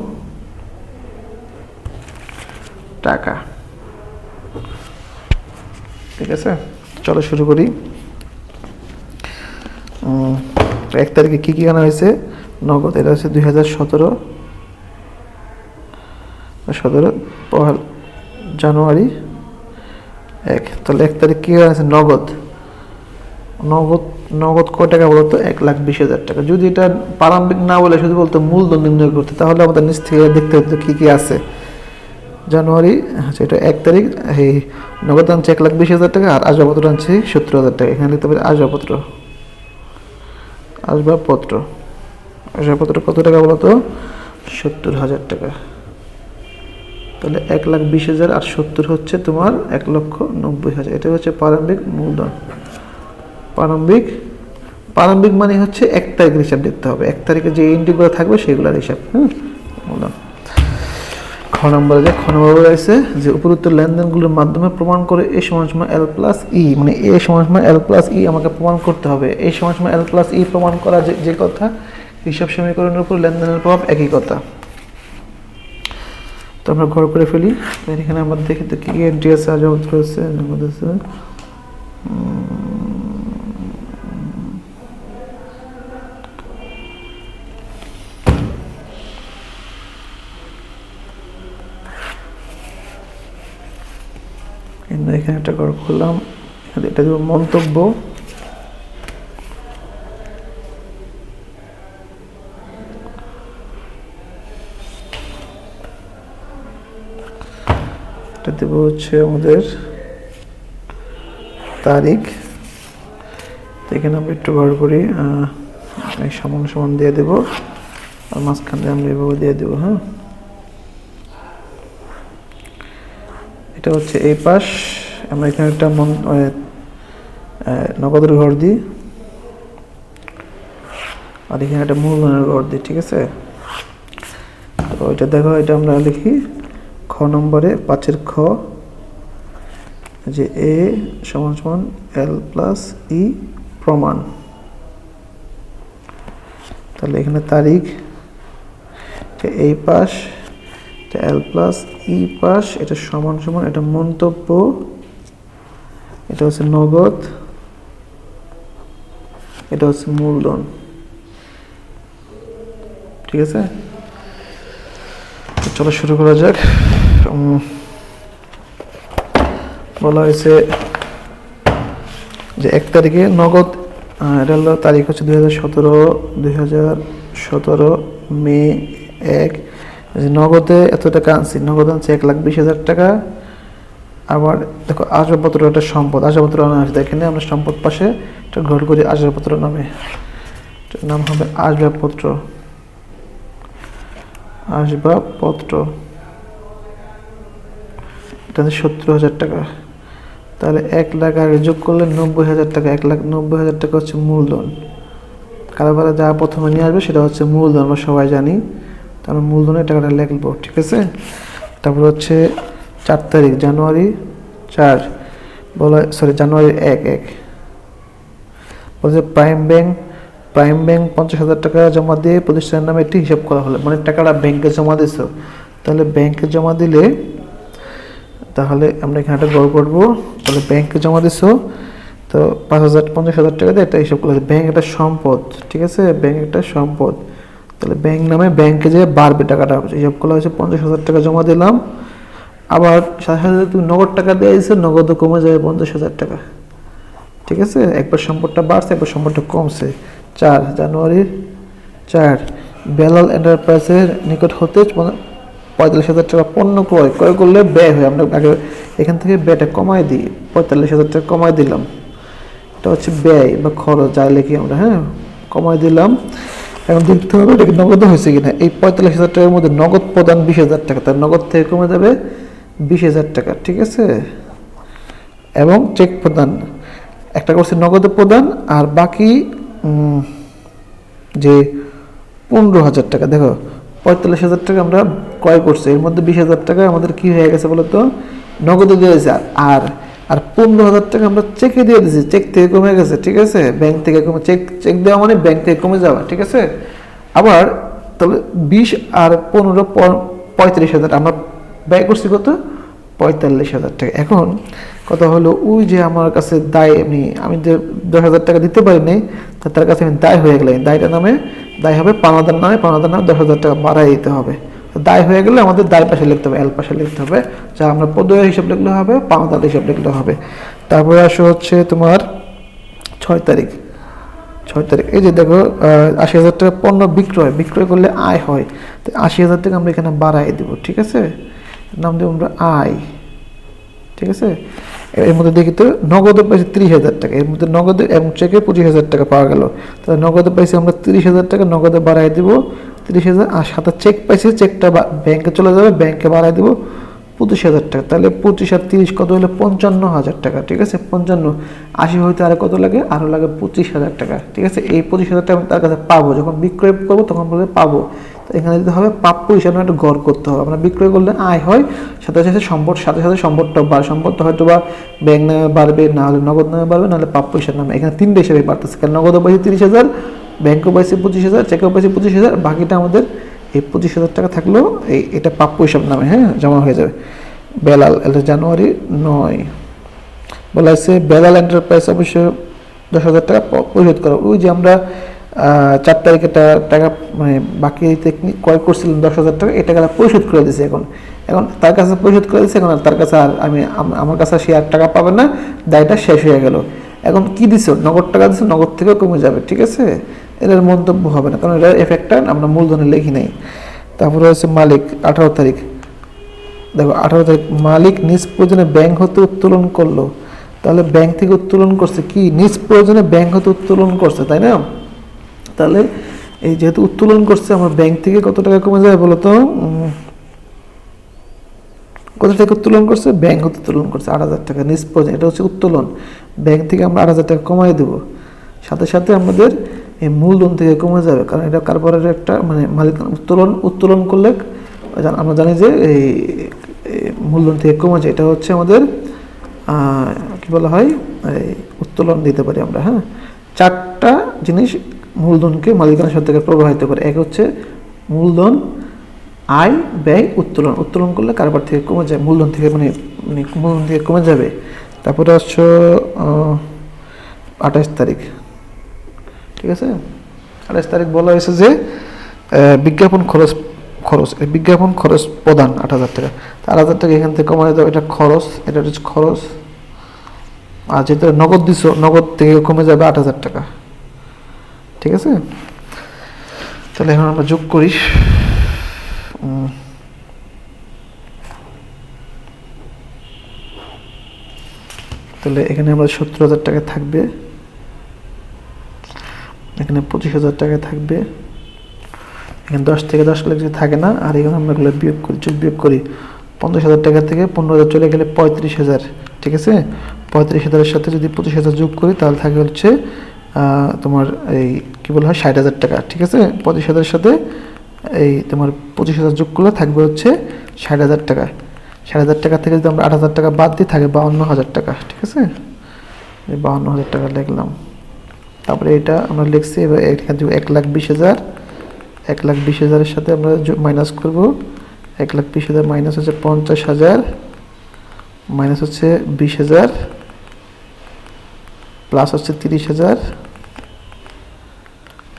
টাকা। ঠিক আছে, চলো শুরু করি। 1 তারিখে কি কি আনা হয়েছে? নগদ, এটা হচ্ছে 2017 জানুয়ারি 1। তাহলে 1 তারিখ কি আনা আছে? নগদ। নগদ নগদ কয় টাকা বলতো? 1,20,000 টাকা। যদি এটা প্রারম্ভিক না বলে শুধু বলতো মূলধন নির্ণয় করতে, তাহলে আমাদের নিচ থেকে দেখতে হতো কি কি আছে। জানুয়ারি, আচ্ছা এটা 1 তারিখ, এই নগদ আনছে 1,20,000 টাকা, আর আসবাবপত্র আনছে 70,000 টাকা। এখানে লিখতে পারি আসবাবপত্র। আসবাবপত্র কত টাকা বলতো? 70,000 টাকা। তাহলে 1,20,000 আর 70 হচ্ছে তোমার 1,90,000। এটা হচ্ছে প্রারম্ভিক মূলধন। প্রারম্ভিক মানে হচ্ছে 1 তারিখের হিসাব দেখতে হবে। 1 তারিখে যে এন্ট্রিগুলো থাকবে সেগুলোর হিসাব। মূলধন। খ নম্বরে রয়েছে যে উপরোক্ত লেনদেনগুলোর মাধ্যমে প্রমাণ করে এ সমান এল প্লাস ই, মানে এ সমান এল প্লাস ই আমাকে প্রমাণ করতে হবে। এ সমান এল প্লাস ই প্রমাণ করা যে কথা, হিসাব সমীকরণের উপর লেনদেনের প্রভাব একই কথা। তো আমরা ঘর করে ফেলি। এখানে আমরা দেখি তো কি এন্ট্রি আছে, আসবাবপত্র আছে, নগদ আছে। এখানে একটা ঘর করলাম, এটা দেব মন্তব্য। এটা দেব হচ্ছে আমাদের তারিখ। এখানে আমরা একটু ঘর করি, সমান সমান দিয়ে দেব, আর মাঝখানে আমরা এভাবে দিয়ে দেবো। হ্যাঁ, এটা হচ্ছে এই পাশ। আমরা এখানে একটা নগদের ঘর দিই, আর এখানে একটা মূলধনের ঘর দিই। ঠিক আছে, তো এটা দেখো, এটা আমরা লিখি খ নম্বরে 5-এর খ, যে এ সমান সমান এল প্লাস ই প্রমাণ। তাহলে এখানে তারিখ, এই পাশ, এল প্লাস ই পাশ, এটা সমান সমান, এটা মন্তব্য, এটা হচ্ছে নগদ, এটা হচ্ছে মূলধন। ঠিক আছে, চলো শুরু করা যাক। বলা হয়েছে যে 1 তারিখে নগদ, এটা হলো তারিখ হচ্ছে 2017 মে 1। নগদে এত টাকা আনছি, নগদ আনছি 1,20,000 টাকা। আবার দেখো আসবাবপত্র একটা সম্পদ, আসবাবপত্র আনা আসবে। এখানে আমরা সম্পদ পাশে একটা ঘর করি আসবাবপত্র নামে, নাম হবে আসবাবপত্র। এটা 70,000 টাকা। তাহলে 1 লাখ আগে যোগ করলে 90,000 টাকা, 1,90,000 টাকা হচ্ছে মূলধন। কারবারে যা প্রথমে নিয়ে আসবে সেটা হচ্ছে মূলধন, আমরা সবাই জানি। তারপর মূলধনের টাকাটা লিখবো। ঠিক আছে, তারপর হচ্ছে 4 তারিখ, জানুয়ারি 4, জানুয়ারি 1 বলছে প্রাইম ব্যাংক 50,000 টাকা জমা দিয়ে প্রতিষ্ঠানের নামে একটি হিসাব করা হলো। মানে টাকাটা ব্যাংকে জমা দিছো, তাহলে ব্যাংকে জমা দিলে, তাহলে আমরা এখানে একটা গড় করবো। তাহলে ব্যাংকে জমা দিছো, তো 50,000 টাকা দিয়ে একটা হিসাব করা হয়েছে। ব্যাংক একটা সম্পদ। ঠিক আছে, ব্যাংক একটা সম্পদ। তাহলে ব্যাংক নামে ব্যাংকে যে বাড়বে টাকাটা হিসাব করা হয়েছে। 50,000 টাকা জমা দিলাম, আবার সাথে সাথে তুমি নগদ টাকা দিয়ে দিয়েছো, নগদও কমে যাবে 50,000 টাকা। ঠিক আছে, একবার সম্পদটা বাড়ছে, একবার সম্পদটা কমছে। 4 জানুয়ারি 4, বেলাল এন্টারপ্রাইজের নিকট হতে 45,000 টাকা পণ্য ক্রয় করলে ব্যয় হয়। আমরা আগে এখান থেকে ব্যয়টা কমাই দিই, 45,000 টাকা কমাই দিলাম। এটা হচ্ছে ব্যয় বা খরচ, যাই লিখি আমরা। হ্যাঁ, কমাই দিলাম। এখন দেখতে হবে এটা নগদ হয়েছে কিনা। এই 45,000 টাকার মধ্যে নগদ প্রদান 20,000 টাকা, তার নগদ থেকে কমে যাবে 20,000 টাকা। ঠিক আছে, এবং চেক প্রদান একটা করছে নগদে প্রদান, আর বাকি যে 15,000 টাকা, দেখো 45,000 টাকা আমরা ক্রয় করছি, এর মধ্যে 20,000 টাকা আমাদের কি হয়ে গেছে বলতো? নগদে দিয়েছে। আর আর 15,000 টাকা আমরা চেকে দিয়ে দিয়েছি, চেক থেকে কমে গেছে, ঠিক আছে, ব্যাংক থেকে কমে, চেক চেক দেওয়া মানে ব্যাংক থেকে কমে যাওয়া, ঠিক আছে। আবার তাহলে 20 আর 15 35,000 আমরা ব্যয় করছি কত, 45,000 টাকা। এখন কথা হলো ওই যে আমার কাছে দায়, আমি যে 10,000 টাকা দিতে পারি নাই, তার কাছে আমি দায় হয়ে গেলাম, দায়টার নামে দায় হবে পাওনাদার নামে, পাওনাদার নামে 10,000 টাকা বাড়াই দিতে হবে। দায় হয়ে গেলে আমাদের দায় পাশে লিখতে হবে, এল পাশে লিখতে হবে, যা আমরা পদয় হিসাব লিখলে হবে, পাওনাদার হিসাব লিখলে হবে। তারপরে আসো হচ্ছে তোমার 6 তারিখ। এই যে দেখো 80,000 টাকা পণ্য বিক্রয় করলে আয় হয়, তো 80,000 টাকা আমরা এখানে বাড়াই দিব, ঠিক আছে, নাম দেবো আমরা আয়, ঠিক আছে। এর মধ্যে দেখি তো নগদে পাইছি 30,000 টাকা, এর মধ্যে নগদে এবং চেকে 25,000 টাকা পাওয়া গেল, তাহলে নগদে পাইছি আমরা 30,000 টাকা, নগদে বাড়াই দিব 30,000, আর সাথে চেক পাইছি, চেকটা ব্যাংকে চলে যাবে, ব্যাংকে বাড়াই দিব 25,000 টাকা, তাহলে 25 আর 30 কত হলো 55,000 টাকা, ঠিক আছে। 55, 80 হইতে আরো কত লাগে, আরো লাগে 25,000 টাকা, ঠিক আছে। এই 25,000 টাকা আমি তার কাছে পাবো, যখন বিক্রয় করবো তখন বলে পাবো, তো এখানে দিতে হবে প্রাপ্য হিসাবে একটা গড় করতে হবে। আমরা বিক্রয় করলে আয় হয়, সাথে সাথে সম্পদটা বাড়ে, সম্পদটা হয়তো বা ব্যাংক নামে বাড়বে, না হলে নগদ নামে বাড়বে, নাহলে প্রাপ্য হিসাব নামে, এখানে 3টে হিসাবে বাড়তেছে, কারণ নগদে পাইছি 30,000, ব্যাংকেও পাইছি 25,000, চেকেও পাইছি 25,000, বাকিটা আমাদের এই 25,000 টাকা থাকলেও এটা প্রাপ্য হিসাব নামে, হ্যাঁ, জমা হয়ে যাবে। বেলাল, এটা জানুয়ারি 9 বলা হয়েছে বেলাল এন্টারপ্রাইজ অবশ্য 10,000 টাকা পরিশোধ করা। ওই যে আমরা 4 তারিখে টাকা মানে বাকি ক্রয় করছিলাম 10,000 টাকা, এই টাকাটা পরিশোধ করে দিয়েছে, এখন তার কাছে পরিশোধ করে দিয়েছে, এখন তার কাছে আর আমার কাছে সে আর টাকা পাবে না, দায়টা শেষ হয়ে গেল। এখন কি দিছো, নগদ টাকা দিছো, নগদ থেকেও কমে যাবে, ঠিক আছে, এর মন্তব্য হবে না, কারণ এটার এফেক্টটা আমরা মূলধনে লিখি নাই। তারপরে হচ্ছে মালিক 18 তারিখ, দেখো 18 তারিখ মালিক নিজ প্রয়োজনে ব্যাংক হতে উত্তোলন করলো, তাহলে ব্যাংক থেকে উত্তোলন করছে কি, নিজ প্রয়োজনে ব্যাংক হতে উত্তোলন করছে, তাই না। তাহলে এই যেহেতু উত্তোলন করছে, আমার ব্যাংক থেকে কত টাকা কমে যাবে বলো তো, কোথা থেকে উত্তোলন করছে, ব্যাংক হতে উত্তোলন করছে 8,000 টাকা নিজ প্রয়োজনে, এটা হচ্ছে উত্তোলন, ব্যাংক থেকে আমরা 8,000 টাকা কমাই দেবো, সাথে সাথে আমাদের এই মূলধন থেকে কমে যাবে, কারণ এটা কারবারের একটা মানে মালিক উত্তোলন করলে আমরা জানি যে এই মূলধন থেকে কমে যায়, এটা হচ্ছে আমাদের কি বলা হয়, এই উত্তোলন দিতে পারি আমরা, হ্যাঁ। 4টা জিনিস মূলধনকে মালিকানার সাথে প্রবাহিত করে, এক হচ্ছে মূলধন, আয়, ব্যয়, উত্তোলন করলে কারবার থেকে কমে যায়, মূলধন থেকে মানে মূলধন থেকে কমে যাবে। তারপরে আসছো 28 তারিখ, ঠিক আছে। 28 তারিখ বলা হয়েছে যে বিজ্ঞাপন খরচ প্রদান 8,000 টাকা, 8,000 টাকা এখান থেকে কমানো যাবে, এটা খরচ, এটা হচ্ছে খরচ, আর যেটা নগদ দিছো, নগদ থেকে কমে যাবে 8,000 টাকা, ঠিক আছে। তাহলে এখন আমরা যোগ করি, তাহলে এখানে আমরা 70,000 টাকা থাকবে, এখানে 25,000 টাকা থাকবে, এখানে 10 থেকে 10 লাখ কিছু থাকে না, আর এখানে আমরা এগুলো বিয়োগ করি 50,000 টাকা থেকে 15,000 চলে গেলে 35,000, ঠিক আছে। 35,000-এর সাথে যদি 25,000 যোগ করি, তাহলে থাকে হচ্ছে তোমার এই কি বলা হয় 60,000 টাকা, ঠিক আছে। 25,000-এর সাথে এই তোমার 25,000 যোগ করলে থাকবে হচ্ছে 60,000 টাকা। 60,000 টাকা থেকে যদি আমরা 8,000 টাকা বাদ দিই, থাকে 52,000 টাকা, ঠিক আছে, 52,000 টাকা লিখলাম। তারপরে এটা আমরা লিখছি, এবার এখানে 1,20,000, 1,20,000-এর সাথে আমরা মাইনাস করব, 1,20,000 মাইনাস হচ্ছে 50,000, মাইনাস হচ্ছে 20,000, প্লাস হচ্ছে 30,000,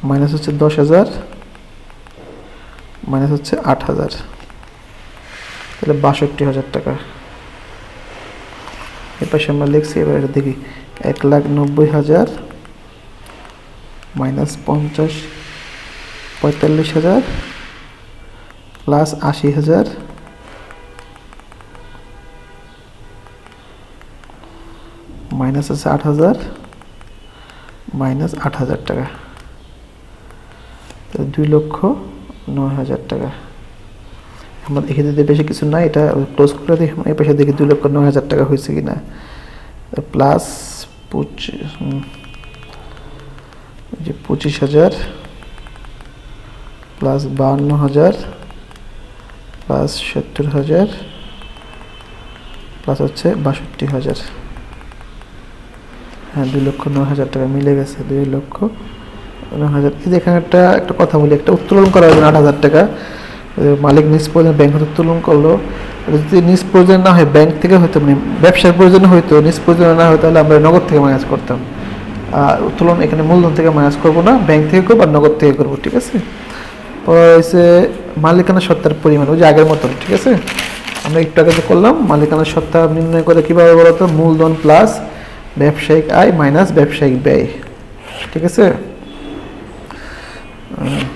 মাইনাস হচ্ছে 10,000, মাইনাস হচ্ছে 8,000, তাহলে 62,000 টাকা। এর পাশে আমরা লিখছি, এবার এটা দেখি 1,90,000 মাইনাস 45,000 প্লাস 80,000 মাইনাস আছে 8,000 মাইনাস 8,000 টাকা, তো 2,09,000 টাকা। আমরা এখানে যদি বেশি কিছু নাই, এটা ক্লোজ করে দিই, এই পাশে দেখি 2,09,000 টাকা হয়েছে কিনা, প্লাস 25,000 প্লাস 52,000 প্লাস 70,000 প্লাস হচ্ছে 62,000, হ্যাঁ 2,09,000 টাকা মিলে গেছে, 2,09,000। এই যে এখানে একটা কথা বলি, একটা উত্তোলন করার জন্য 8,000 টাকা মালিক নিজ প্রয়োজন ব্যাংক হতে উত্তোলন করলো। যদি নিজ প্রয়োজন না হয় ব্যাংক থেকে হয়তো, মানে ব্যবসার প্রয়োজন হয়তো, নিজ প্রয়োজন না হয় তাহলে আমরা নগদ থেকে মাইনাস করতাম। আর উত্তোলন এখানে মূলধন থেকে মাইনাস করবো না, ব্যাংক থেকে করবো আর নগদ থেকে করবো, ঠিক আছে। পরে হচ্ছে মালিকানা সত্তার পরিমাণ, ওই যে আগের মতন, ঠিক আছে। আমরা একটু আগে যে করলাম মালিকানা সত্তা নির্ণয় করে কীভাবে বলতো, মূলধন প্লাস ব্যবসায়িক আয় মাইনাস ব্যবসায়িক ব্যয়, ঠিক আছে।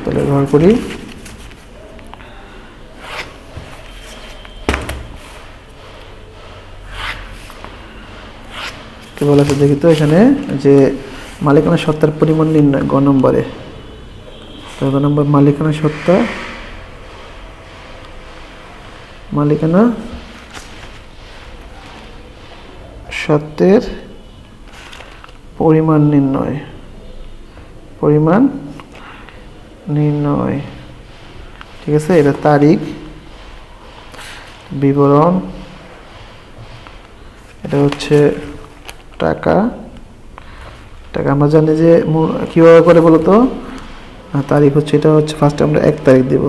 তাহলে ব্যবহার করি। কি বলা আছে দেখি তো এখানে, যে মালিকানা সত্তার পরিমাণ নির্ণয় গ নম্বরে। তো গ নম্বর মালিকানা সত্তা, মালিকানা সত্ত্বের পরিমাণ নির্ণয়, পরিমাণ নির্ণয়, ঠিক আছে। এটা তারিখ, বিবরণ, এটা হচ্ছে টাকা। টাকা আমরা জানি যে কীভাবে করে বলতো, তারিখ হচ্ছে, এটা হচ্ছে ফার্স্টে আমরা 1 তারিখ দেব,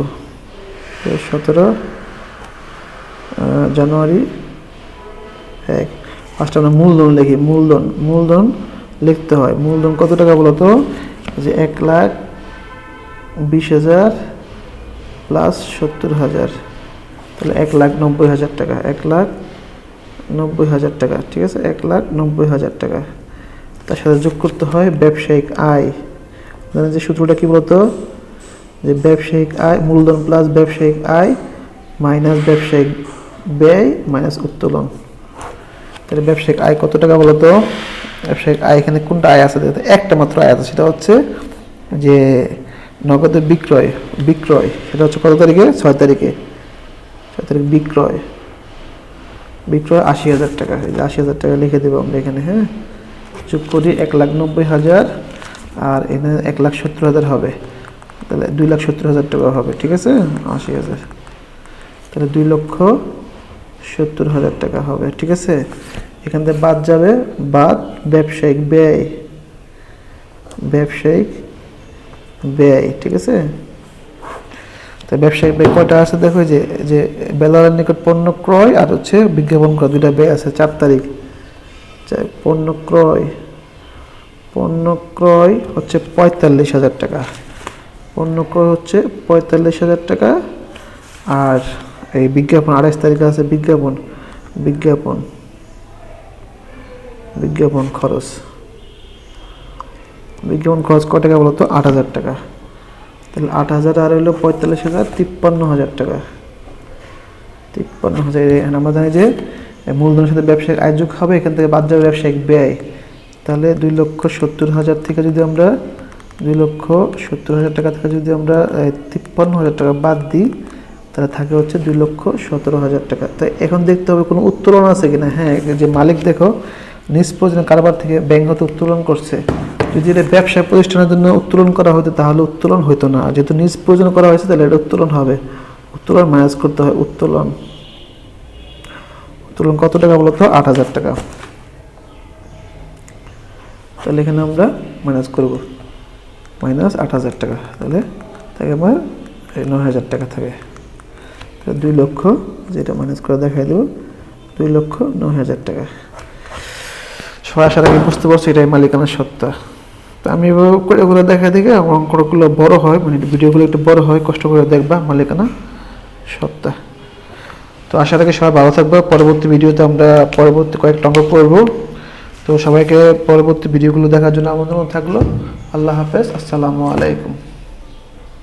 17 জানুয়ারি 1। ফার্স্টে আমরা মূলধন লিখি, মূলধন লিখতে হয়। মূলধন কত টাকা বলতো, যে 1,20,000 প্লাস 70,000, তাহলে 1,90,000 টাকা, 1,90,000 টাকা, ঠিক আছে। 1,90,000 টাকা। তার সাথে যোগ করতে হয় ব্যবসায়িক আয়। জানেন যে সূত্রটা কি বলতো, যে ব্যবসায়িক আয়, মূলধন প্লাস ব্যবসায়িক আয় মাইনাস ব্যবসায়িক ব্যয় মাইনাস উত্তোলন। তাহলে ব্যবসায়িক আয় কত টাকা বলতো, ব্যবসায়িক আয় এখানে কোনটা আয় আছে, একটা মাত্র আয় আছে, সেটা হচ্ছে যে নগদের বিক্রয়, সেটা হচ্ছে কত তারিখে, 6 তারিখে, 6 তারিখ বিক্রয় 80,000 টাকা। এই যে 80,000 টাকা লিখে দেবো আমরা এখানে, হ্যাঁ। যোগ করি 1,90,000 আর এখানে 1,70,000 হবে, তাহলে 2,70,000 টাকা হবে, ঠিক আছে। 80,000, তাহলে 2,70,000 টাকা হবে, ঠিক আছে। এখান থেকে বাদ যাবে, বাদ ব্যবসায়িক ব্যয়, ঠিক আছে। তো ব্যবসায়িক ব্যয় কয়টা আছে দেখো, যে বেলারের নিকট পণ্য ক্রয় আর হচ্ছে বিজ্ঞাপন ক্রয়, দুইটা ব্যয় আছে। 4 তারিখ পণ্য ক্রয় হচ্ছে 45,000 টাকা, পণ্য ক্রয় হচ্ছে 45,000 টাকা। আর এই বিজ্ঞাপন 28 তারিখে আছে, বিজ্ঞাপন খরচ, কত টাকা বলতো, 8,000 টাকা। তাহলে 8,000 আর হইলো 45,000, 53,000 টাকা, 53,000। আমরা জানি যে মূলধনের সাথে ব্যবসায়িক আয় যোগ হবে, এখান থেকে বাদ যাবে ব্যবসায়িক ব্যয়। তাহলে 2,70,000 থেকে যদি আমরা 2,70,000 টাকা থেকে যদি আমরা 53,000 টাকা বাদ দিই, তাহলে থাকে হচ্ছে 2,17,000 টাকা। তাই এখন দেখতে হবে কোনো উত্তোলন আছে কিনা। হ্যাঁ, যে মালিক দেখো নিজ প্রয়োজনীয় কারবার থেকে ব্যাংক হতে উত্তোলন করছে। যদি এটা ব্যবসা প্রতিষ্ঠানের জন্য উত্তোলন করা হতো তাহলে উত্তোলন হতো না, যেহেতু নিজ প্রয়োজন করা হয়েছে তাহলে এটা উত্তোলন হবে। উত্তোলন মাইনাস করতে হয়, উত্তোলন কত টাকা বলতো, 8,000 টাকা। তাহলে এখানে আমরা মাইনাস করব, মাইনাস 8,000 টাকা, তাহলে থাকে আমার 9,000 টাকা থাকে। তাহলে 2 লক্ষ, যেটা মাইনাস করে দেখাই দেবো, 2,09,000 টাকা। সবাই আশা রাখি বুঝতে পারছি এটাই মালিকানার সত্তা। তো আমি এভাবে করে ওগুলো দেখা দেখে অঙ্কগুলো বড় হয়, মানে ভিডিওগুলো একটু বড় হয়, কষ্ট করে দেখবা মালিকানা সত্তা। তো আশা রাখি সবাই ভালো থাকবে। পরবর্তী ভিডিওতে আমরা পরবর্তী কয়েকটা অঙ্ক পড়ব। তো সবাইকে পরবর্তী ভিডিওগুলো দেখার জন্য আমন্ত্রণ থাকলো। আল্লাহ হাফেজ, আসসালামু আলাইকুম।